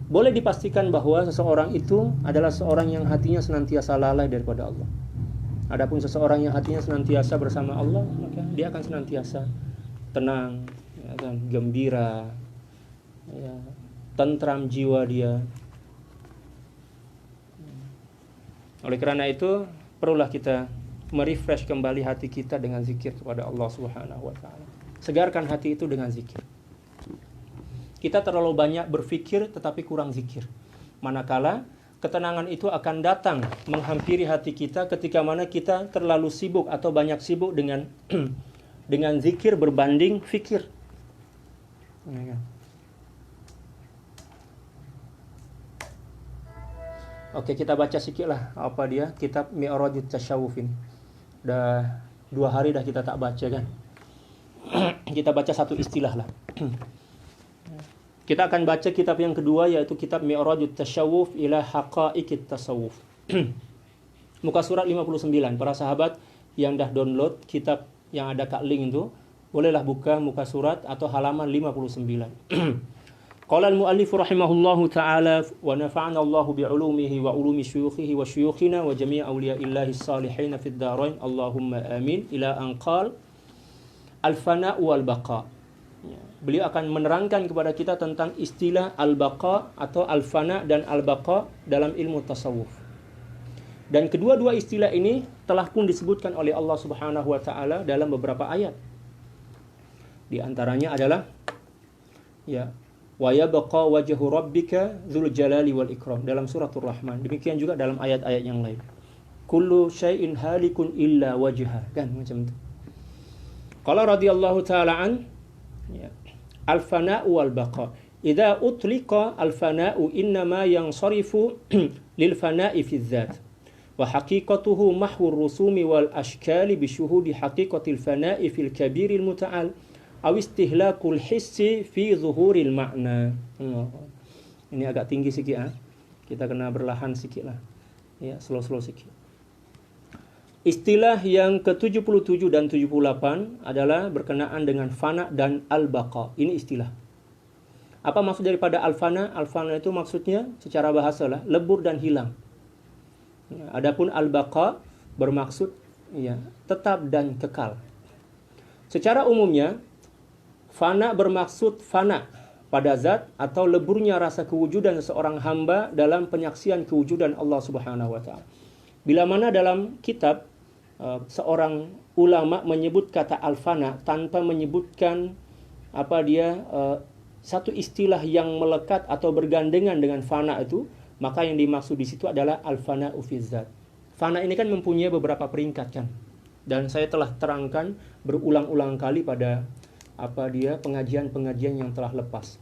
boleh dipastikan bahwa seseorang itu adalah seorang yang hatinya senantiasa lalai daripada Allah. Adapun seseorang yang hatinya senantiasa bersama Allah, maka dia akan senantiasa tenang, ya kan, gembira, ya, tentram jiwa dia. Oleh karena itu, perlulah kita merefresh kembali hati kita dengan zikir kepada Allah Subhanahu wa taala. Segarkan hati itu dengan zikir. Kita terlalu banyak berfikir tetapi kurang zikir. Manakala ketenangan itu akan datang menghampiri hati kita ketika mana kita terlalu sibuk atau banyak sibuk dengan dengan zikir berbanding fikir. Oke, kita baca sikit lah apa dia kitab Mi'rajut Tasyawuf ini. Dah 2 hari dah kita tak baca kan. Kita baca satu istilah lah. Kita akan baca kitab yang kedua, yaitu kitab Mi'rajut Tasyawuf ila Haqa'iqit Tasawuf. Muka surat 59. Para sahabat yang dah download kitab yang ada kat link itu, bolehlah buka muka surat atau halaman 59. Qala al-muallif rahimahullahu ta'ala wa nafa'ana Allahu bi'ulumihi wa ulumi syuyukhihi wa syuyukhina wa jami' awliya'illahi salihin fid dharain Allahumma amin, ila an qala al-fana' wal baqa. Beliau akan menerangkan kepada kita tentang istilah al-baqa atau al-fana dan al-baqa dalam ilmu tasawuf. Dan kedua-dua istilah ini telah pun disebutkan oleh Allah Subhanahu wa taala dalam beberapa ayat. Di antaranya adalah ya, wa yabqa wajhu rabbika dzul jalali wal ikram dalam suratul Rahman. Demikian juga dalam ayat-ayat yang lain. Kullu syai'in halikun illa wajha, kan macam itu. Qala radhiyallahu ta'ala an ya, al-fana'u wal baqa. Idza utliqa al-fana'u innama yansarifu lil fana'i fi dzat. Wa haqiqatuhu mahwu ar-rusumi wal ashkali bi syuhudi haqiqatil fana'i fil kabiril muta'al. Aw istihlakul hissi fi zuhuril makna. Ini agak tinggi sikit ha? Kita kena berlahan sikit lah. Ya, slow sikit. Istilah yang ke-77 dan 78 adalah berkenaan dengan fana dan al-baqa. Ini istilah. Apa maksud daripada al-fana? Al-fana itu maksudnya secara bahasa lah, lebur dan hilang. Ya, adapun al-baqa bermaksud ya, tetap dan kekal. Secara umumnya fana bermaksud fana pada zat atau leburnya rasa kewujudan seorang hamba dalam penyaksian kewujudan Allah Subhanahu wa taala. Bila mana dalam kitab seorang ulama menyebut kata al-fana tanpa menyebutkan apa dia satu istilah yang melekat atau bergandengan dengan fana itu, maka yang dimaksud di situ adalah al-fana'u fi zat. Fana ini kan mempunyai beberapa peringkat kan. Dan saya telah terangkan berulang-ulang kali pada pengajian-pengajian yang telah lepas.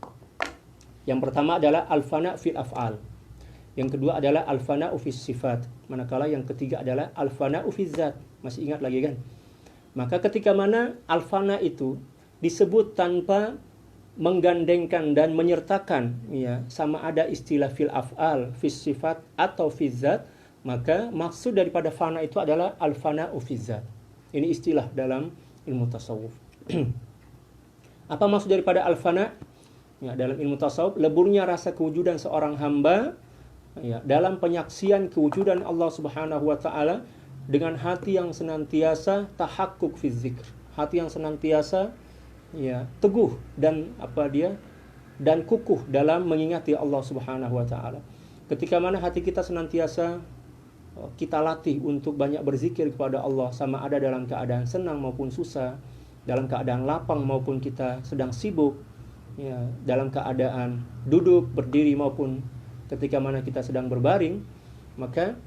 Yang pertama adalah al-fana' fil af'al. Yang kedua adalah al-fana'u fis sifat. Manakala yang ketiga adalah al-fana'u fiz zat. Masih ingat lagi kan? Maka ketika mana al-fana itu disebut tanpa menggandengkan dan menyertakan ya, sama ada istilah fil af'al, fis sifat atau fil zat, maka maksud daripada fana itu adalah al-fana'u fil zat. Ini istilah dalam ilmu tasawuf. Apa maksud daripada al-fana? Ya, dalam ilmu tasawuf, leburnya rasa kewujudan seorang hamba ya, dalam penyaksian kewujudan Allah Subhanahu wa taala dengan hati yang senantiasa tahakkuk fi dzikr. Hati yang senantiasa ya, teguh dan dan kukuh dalam mengingati Allah Subhanahu wa taala. Ketika mana hati kita senantiasa kita latih untuk banyak berzikir kepada Allah, sama ada dalam keadaan senang maupun susah, dalam keadaan lapang maupun kita sedang sibuk, ya, dalam keadaan duduk, berdiri maupun ketika mana kita sedang berbaring, maka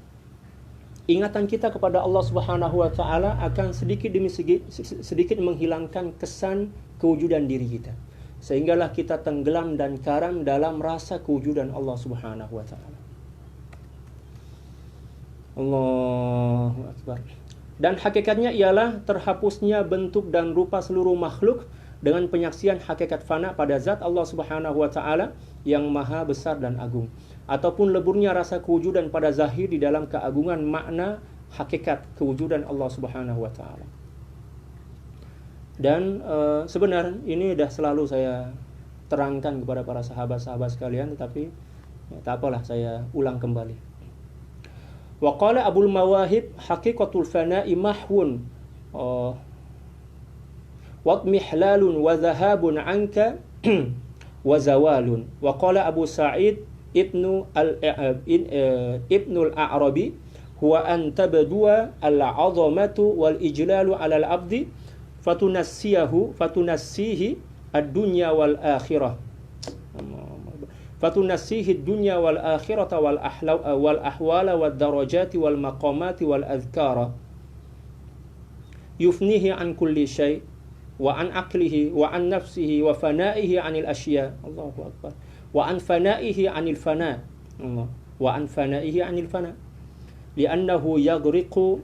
ingatan kita kepada Allah Subhanahu wa taala akan sedikit demi sedikit menghilangkan kesan kewujudan diri kita. Sehinggalah kita tenggelam dan karam dalam rasa kewujudan Allah Subhanahu wa taala. Allahu akbar. Dan hakikatnya ialah terhapusnya bentuk dan rupa seluruh makhluk dengan penyaksian hakikat fana pada zat Allah Subhanahu wa taala yang maha besar dan agung, ataupun leburnya rasa kewujudan pada zahir di dalam keagungan makna hakikat kewujudan Allah Subhanahu wa taala. Dan sebenarnya ini sudah selalu saya terangkan kepada para sahabat-sahabat sekalian, tetapi ya, tak apalah, saya ulang kembali. Wa qala Abul Mawahib haqiqatul fana'i mahwun wa mihlalun wa dhahabun anka wa zawalun. Wa qala Abu Sa'id ibnu al-A'rabi huwa an tabdua al-'azamatu wal ijlalu 'ala al-'abdi fatunassihi ad-dunya wal akhirah. Fatunassihi ad-dunya wal akhirata wal ahwala wad darajati wal maqamati wal adhkara. Yufnihi an kulli syai' wa an aqlihi wa an nafsihi wa fana'ihi 'anil asya'. Allahu akbar. Wa an fana'ihi 'anil fana'. Wa an fana'ihi 'anil fana'. Li'annahu yaghriqu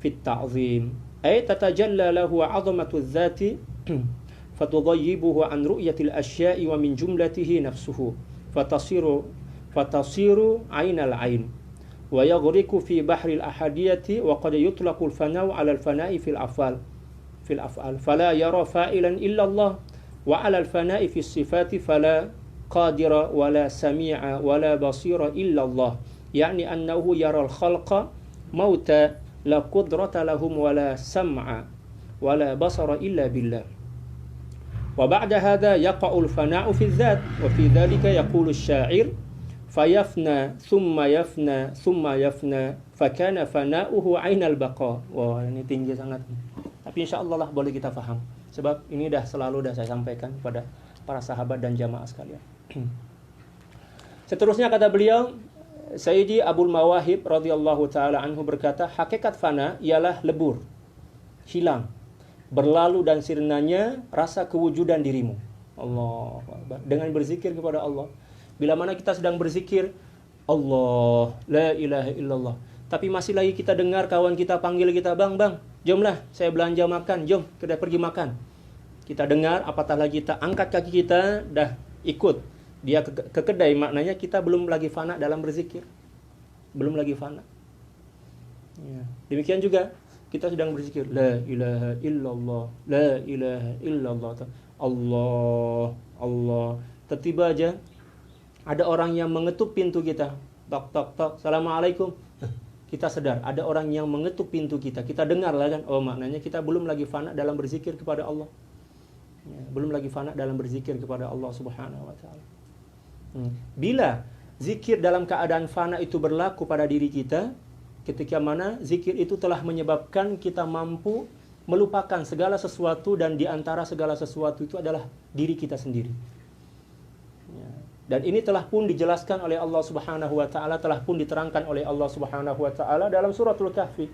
fit ta'zim. Ay tatajalla lahu 'azamatu adh-dhati fatudayyibuhu an ru'yatil asya'i wa min jumlatihi nafsuhu. Fatasiru 'ainal 'ain. Wa yaghriqu fi bahril ahadiyati wa qad yutlaqu al-fana'u 'ala al-fana'i fil af'al. Fala yara fa'ilan illa Allah wa 'ala al-fana'i fi sifati fala qadira wala sami'a wala basira illa Allah. Yani annahu yara al-khalqa mauta la qudrata lahum wala sam'a wala basara illa billah. Wa ba'da hadha yaqa'u al-fana'u fi dzat wa fi dhalika yaqulu asy-sya'ir fayafna thumma yafna thumma yafna fakana fana'uhu 'ainal baqa. Wah, ini tinggi sangat. Tapi insyaallah lah boleh kita faham. Sebab ini selalu saya sampaikan kepada para sahabat dan jamaah sekalian. Seterusnya kata beliau, Sayyidi Abul Mawahib radhiyallahu taala anhu berkata, hakikat fana ialah lebur, hilang, berlalu dan sirnanya rasa kewujudan dirimu. Allah, dengan berzikir kepada Allah. Bila mana kita sedang berzikir Allah, la ilaha illallah, tapi masih lagi kita dengar kawan kita panggil kita, bang, jomlah saya belanja makan, jom kita pergi makan. Kita dengar, apatah lagi kita angkat kaki kita, dah ikut dia ke kedai, maknanya kita belum lagi fana dalam berzikir. Belum lagi fana. Ya. Demikian juga kita sedang berzikir, la ilaha illallah, la ilaha illallah, Allah, Allah. Tiba-tiba aja ada orang yang mengetuk pintu kita. Tok tok tok, assalamualaikum. Kita sadar ada orang yang mengetuk pintu kita. Kita dengar lah kan, oh maknanya kita belum lagi fana dalam berzikir kepada Allah. Ya, belum lagi fana dalam berzikir kepada Allah Subhanahu wa taala. Bila zikir dalam keadaan fana itu berlaku pada diri kita, ketika mana zikir itu telah menyebabkan kita mampu melupakan segala sesuatu, dan di antara segala sesuatu itu adalah diri kita sendiri. Ya. Dan ini telah pun dijelaskan oleh Allah Subhanahu wa taala, telah pun diterangkan oleh Allah Subhanahu wa taala dalam suratul Kahfi.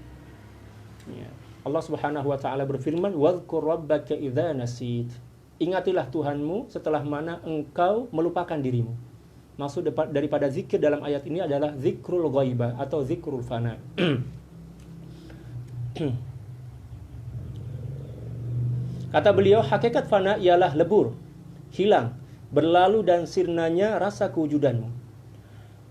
Ya. Allah Subhanahu wa taala berfirman, "Wadhkur rabbaka idza nasit." Ingatilah Tuhanmu setelah mana engkau melupakan dirimu. Maksud daripada zikir dalam ayat ini adalah zikrul ghaibah atau zikrul fana. Kata beliau, hakikat fana ialah lebur, hilang, berlalu dan sirnanya rasa kewujudanmu.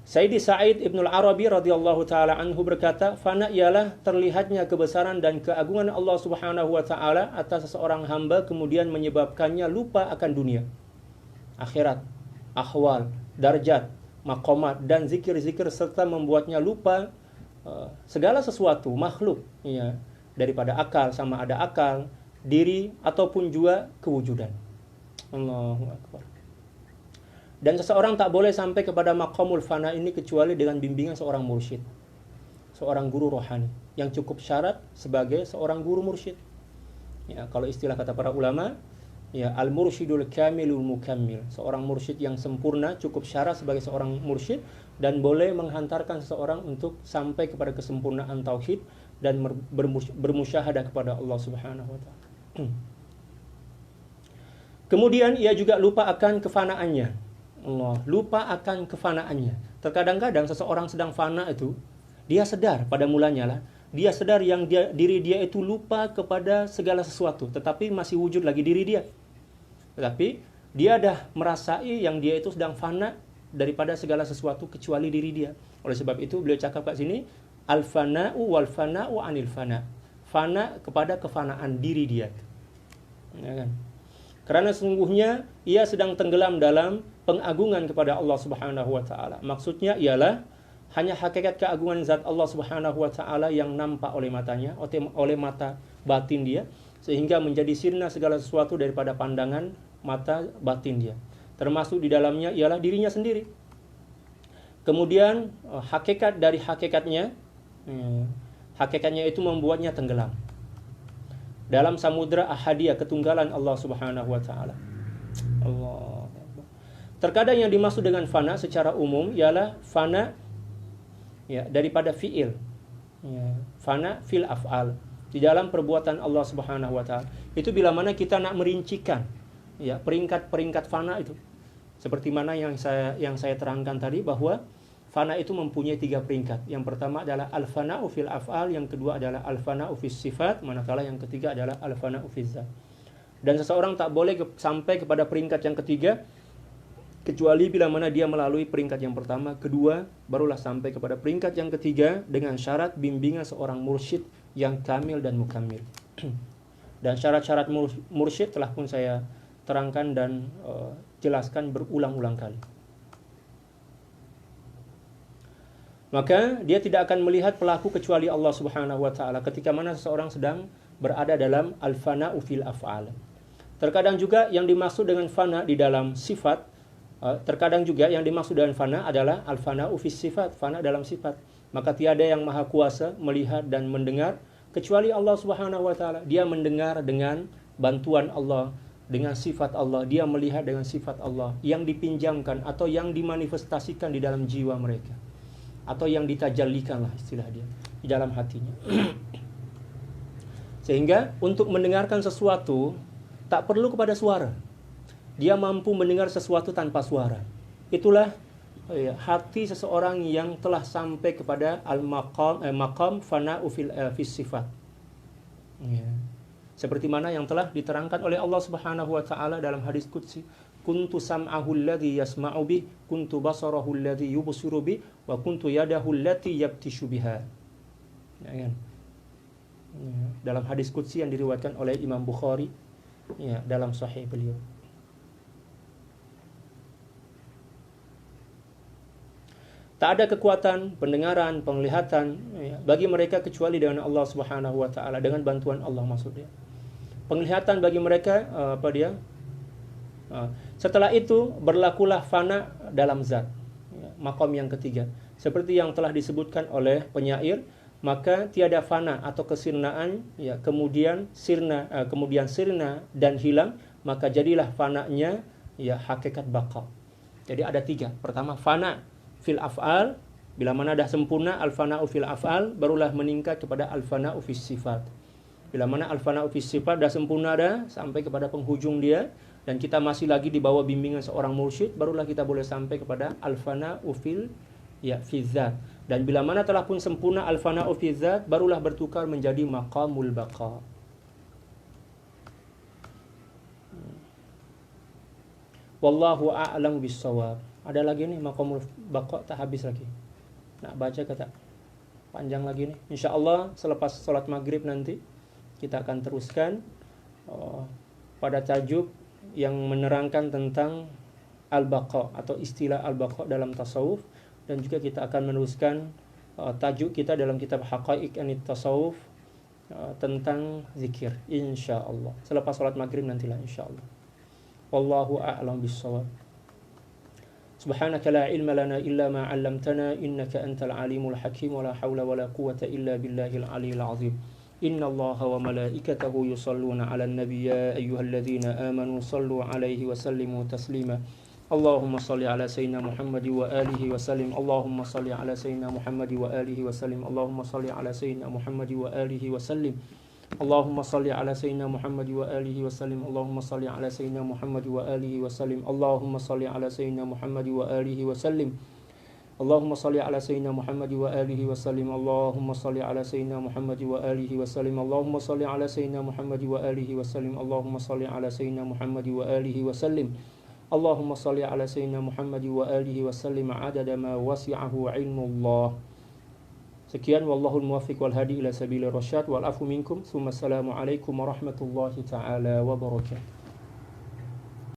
Sayyidi Sa'id Ibnul Arabi radhiyallahu taala anhu berkata, fana ialah terlihatnya kebesaran dan keagungan Allah Subhanahu wa taala atas seseorang hamba kemudian menyebabkannya lupa akan dunia, akhirat, ahwal, darjat, maqamat dan zikir-zikir serta membuatnya lupa segala sesuatu makhluk ya, daripada akal sama ada akal, diri ataupun juga kewujudan. Allahu akbar. Dan seseorang tak boleh sampai kepada maqamul fana ini kecuali dengan bimbingan seorang mursyid, seorang guru rohani yang cukup syarat sebagai seorang guru mursyid. Ya, kalau istilah kata para ulama, ya al-mursyidul kamilul mukammil, seorang mursyid yang sempurna cukup syarat sebagai seorang mursyid dan boleh menghantarkan seseorang untuk sampai kepada kesempurnaan tauhid dan bermusyahadah kepada Allah Subhanahu wa taala. Kemudian ia juga lupa akan kefanaannya. Allah, lupa akan kefanaannya. Terkadang-kadang seseorang sedang fana itu, dia sadar pada mulanya lah, dia sadar yang diri dia itu lupa kepada segala sesuatu, tetapi masih wujud lagi diri dia. Tetapi dia dah merasai yang dia itu sedang fana daripada segala sesuatu kecuali diri dia. Oleh sebab itu beliau cakap kat sini, al-fana'u wal fana'u anil fana. Fana kepada kefanaan diri dia. Ya kan? Karena sesungguhnya ia sedang tenggelam dalam pengagungan kepada Allah Subhanahu wa taala. Maksudnya ialah hanya hakikat keagungan zat Allah Subhanahu wa taala yang nampak oleh matanya, oleh mata batin dia, sehingga menjadi sirna segala sesuatu daripada pandangan mata batin dia. Termasuk di dalamnya ialah dirinya sendiri. Kemudian hakikat dari hakikatnya itu membuatnya tenggelam dalam samudra ahadiyah ketunggalan Allah Subhanahu wa taala. Allah. Terkadang yang dimaksud dengan fana secara umum ialah fana ya daripada fiil. Ya, fana fil af'al, di dalam perbuatan Allah Subhanahu wa taala. Itu bila mana kita nak merincikan ya peringkat-peringkat fana itu. Seperti mana yang saya terangkan tadi bahwa fana itu mempunyai 3 peringkat. Yang pertama adalah al-fana'u fil af'al, yang kedua adalah al-fana'u fis sifat, manakala yang ketiga adalah al-fana'u fiz zat. Dan seseorang tak boleh sampai kepada peringkat yang ketiga kecuali bila mana dia melalui peringkat yang pertama, kedua, barulah sampai kepada peringkat yang ketiga dengan syarat bimbingan seorang mursyid yang kamil dan mukammil. Dan syarat-syarat mursyid telah pun saya terangkan dan jelaskan berulang-ulang kali. Maka dia tidak akan melihat pelaku kecuali Allah Subhanahu wa taala ketika mana seseorang sedang berada dalam al-fana'u fil af'al. Terkadang juga yang dimaksud dengan fana di dalam sifat, terkadang juga yang dimaksud dengan fana adalah al-fana'u fis sifat, fana dalam sifat. Maka tiada yang maha kuasa melihat dan mendengar kecuali Allah Subhanahu wa taala. Dia mendengar dengan bantuan Allah, dengan sifat Allah, dia melihat dengan sifat Allah yang dipinjamkan atau yang dimanifestasikan di dalam jiwa mereka, atau yang ditajallikan lah istilah dia di dalam hatinya. Sehingga untuk mendengarkan sesuatu tak perlu kepada suara. Dia mampu mendengar sesuatu tanpa suara. Itulah hati seseorang yang telah sampai kepada maqam fana'u fis sifat. Ya. Seperti mana yang telah diterangkan oleh Allah Subhanahu wa taala dalam hadis qudsi, kuntu sam'ahu alladhi yasma'u bih, kuntu basarahu alladhi yubsiru bih, wa kuntu yadahu allati yabtishu biha. Ya, kan? Ya, dalam hadis qudsi yang diriwayatkan oleh Imam Bukhari ya, dalam sahih beliau. Tak ada kekuatan, pendengaran, penglihatan ya, bagi mereka kecuali dengan Allah Subhanahu wa taala, dengan bantuan Allah maksudnya. Penglihatan bagi mereka setelah itu berlakulah fana dalam zat, ya, maqam yang ketiga. Seperti yang telah disebutkan oleh penyair, maka tiada fana atau kesirnaan ya, kemudian sirna dan hilang, maka jadilah fananya ya hakikat baqa. Jadi ada 3. Pertama fana fil af'al, bila mana dah sempurna al-fana'u fil af'al, barulah meningkat kepada al-fana'u fis sifat. Bila mana al-fana'u fis sifat dah sempurna dah sampai kepada penghujung dia, dan kita masih lagi di bawah bimbingan seorang mursyid, barulah kita boleh sampai kepada al-fana'u fil zat. Dan bila mana telah pun sempurna al-fana'u fil zat, barulah bertukar menjadi maqamul baqa. Wallahu a'lam bissawab. Ada lagi nih maqamul baqa tak habis lagi. Nak baca kata panjang lagi nih. Insyaallah selepas sholat maghrib nanti kita akan teruskan pada tajuk yang menerangkan tentang al-baqa atau istilah al-baqa dalam tasawuf, dan juga kita akan meneruskan tajuk kita dalam kitab Haqaiq Anit Tasawuf tentang zikir insyaallah selepas salat maghrib nantilah insyaallah. Wallahu a'lam bissawab. Subhanaka la ilma lana illa ma 'allamtana innaka antal alimul hakim wa la haula wa la quwwata illa billahil aliyil azim. Inna Allaha wa malaikatahu yusalluna 'alan nabiy ya ayyuhalladzina amanu sallu 'alaihi wa sallimu taslima. Allahumma salli ala sayyidina Muhammad wa alihi wa sallim. Allahumma salli ala sayyidina Muhammad wa alihi wa sallim. Allahumma salli ala sayyidina Muhammad wa alihi wa sallim. Allahumma salli ala sayyidina Muhammad wa alihi wa sallim. Allahumma salli ala sayyidina Muhammad wa alihi wa sallim. Allahumma salli ala sayyidina Muhammad wa alihi wa sallim. Allahumma salli ala sayyidina Muhammad wa alihi wa sallim. Allahumma salli ala sayyidina Muhammad wa alihi wa sallim. Allahumma salli ala sayyidina Muhammad wa alihi wa sallim. Allahumma salli ala sayyidina Muhammad wa alihi wa sallim. Allahumma salli ala sayyidina Muhammad wa alihi wa sallim adada ma wasi'ahu ilmullah. Sekian, wallahul muwaffiq wal hadi ila sabilir rasyad wal afu minkum. Assalamu alaikum warahmatullahi taala wabarakatuh.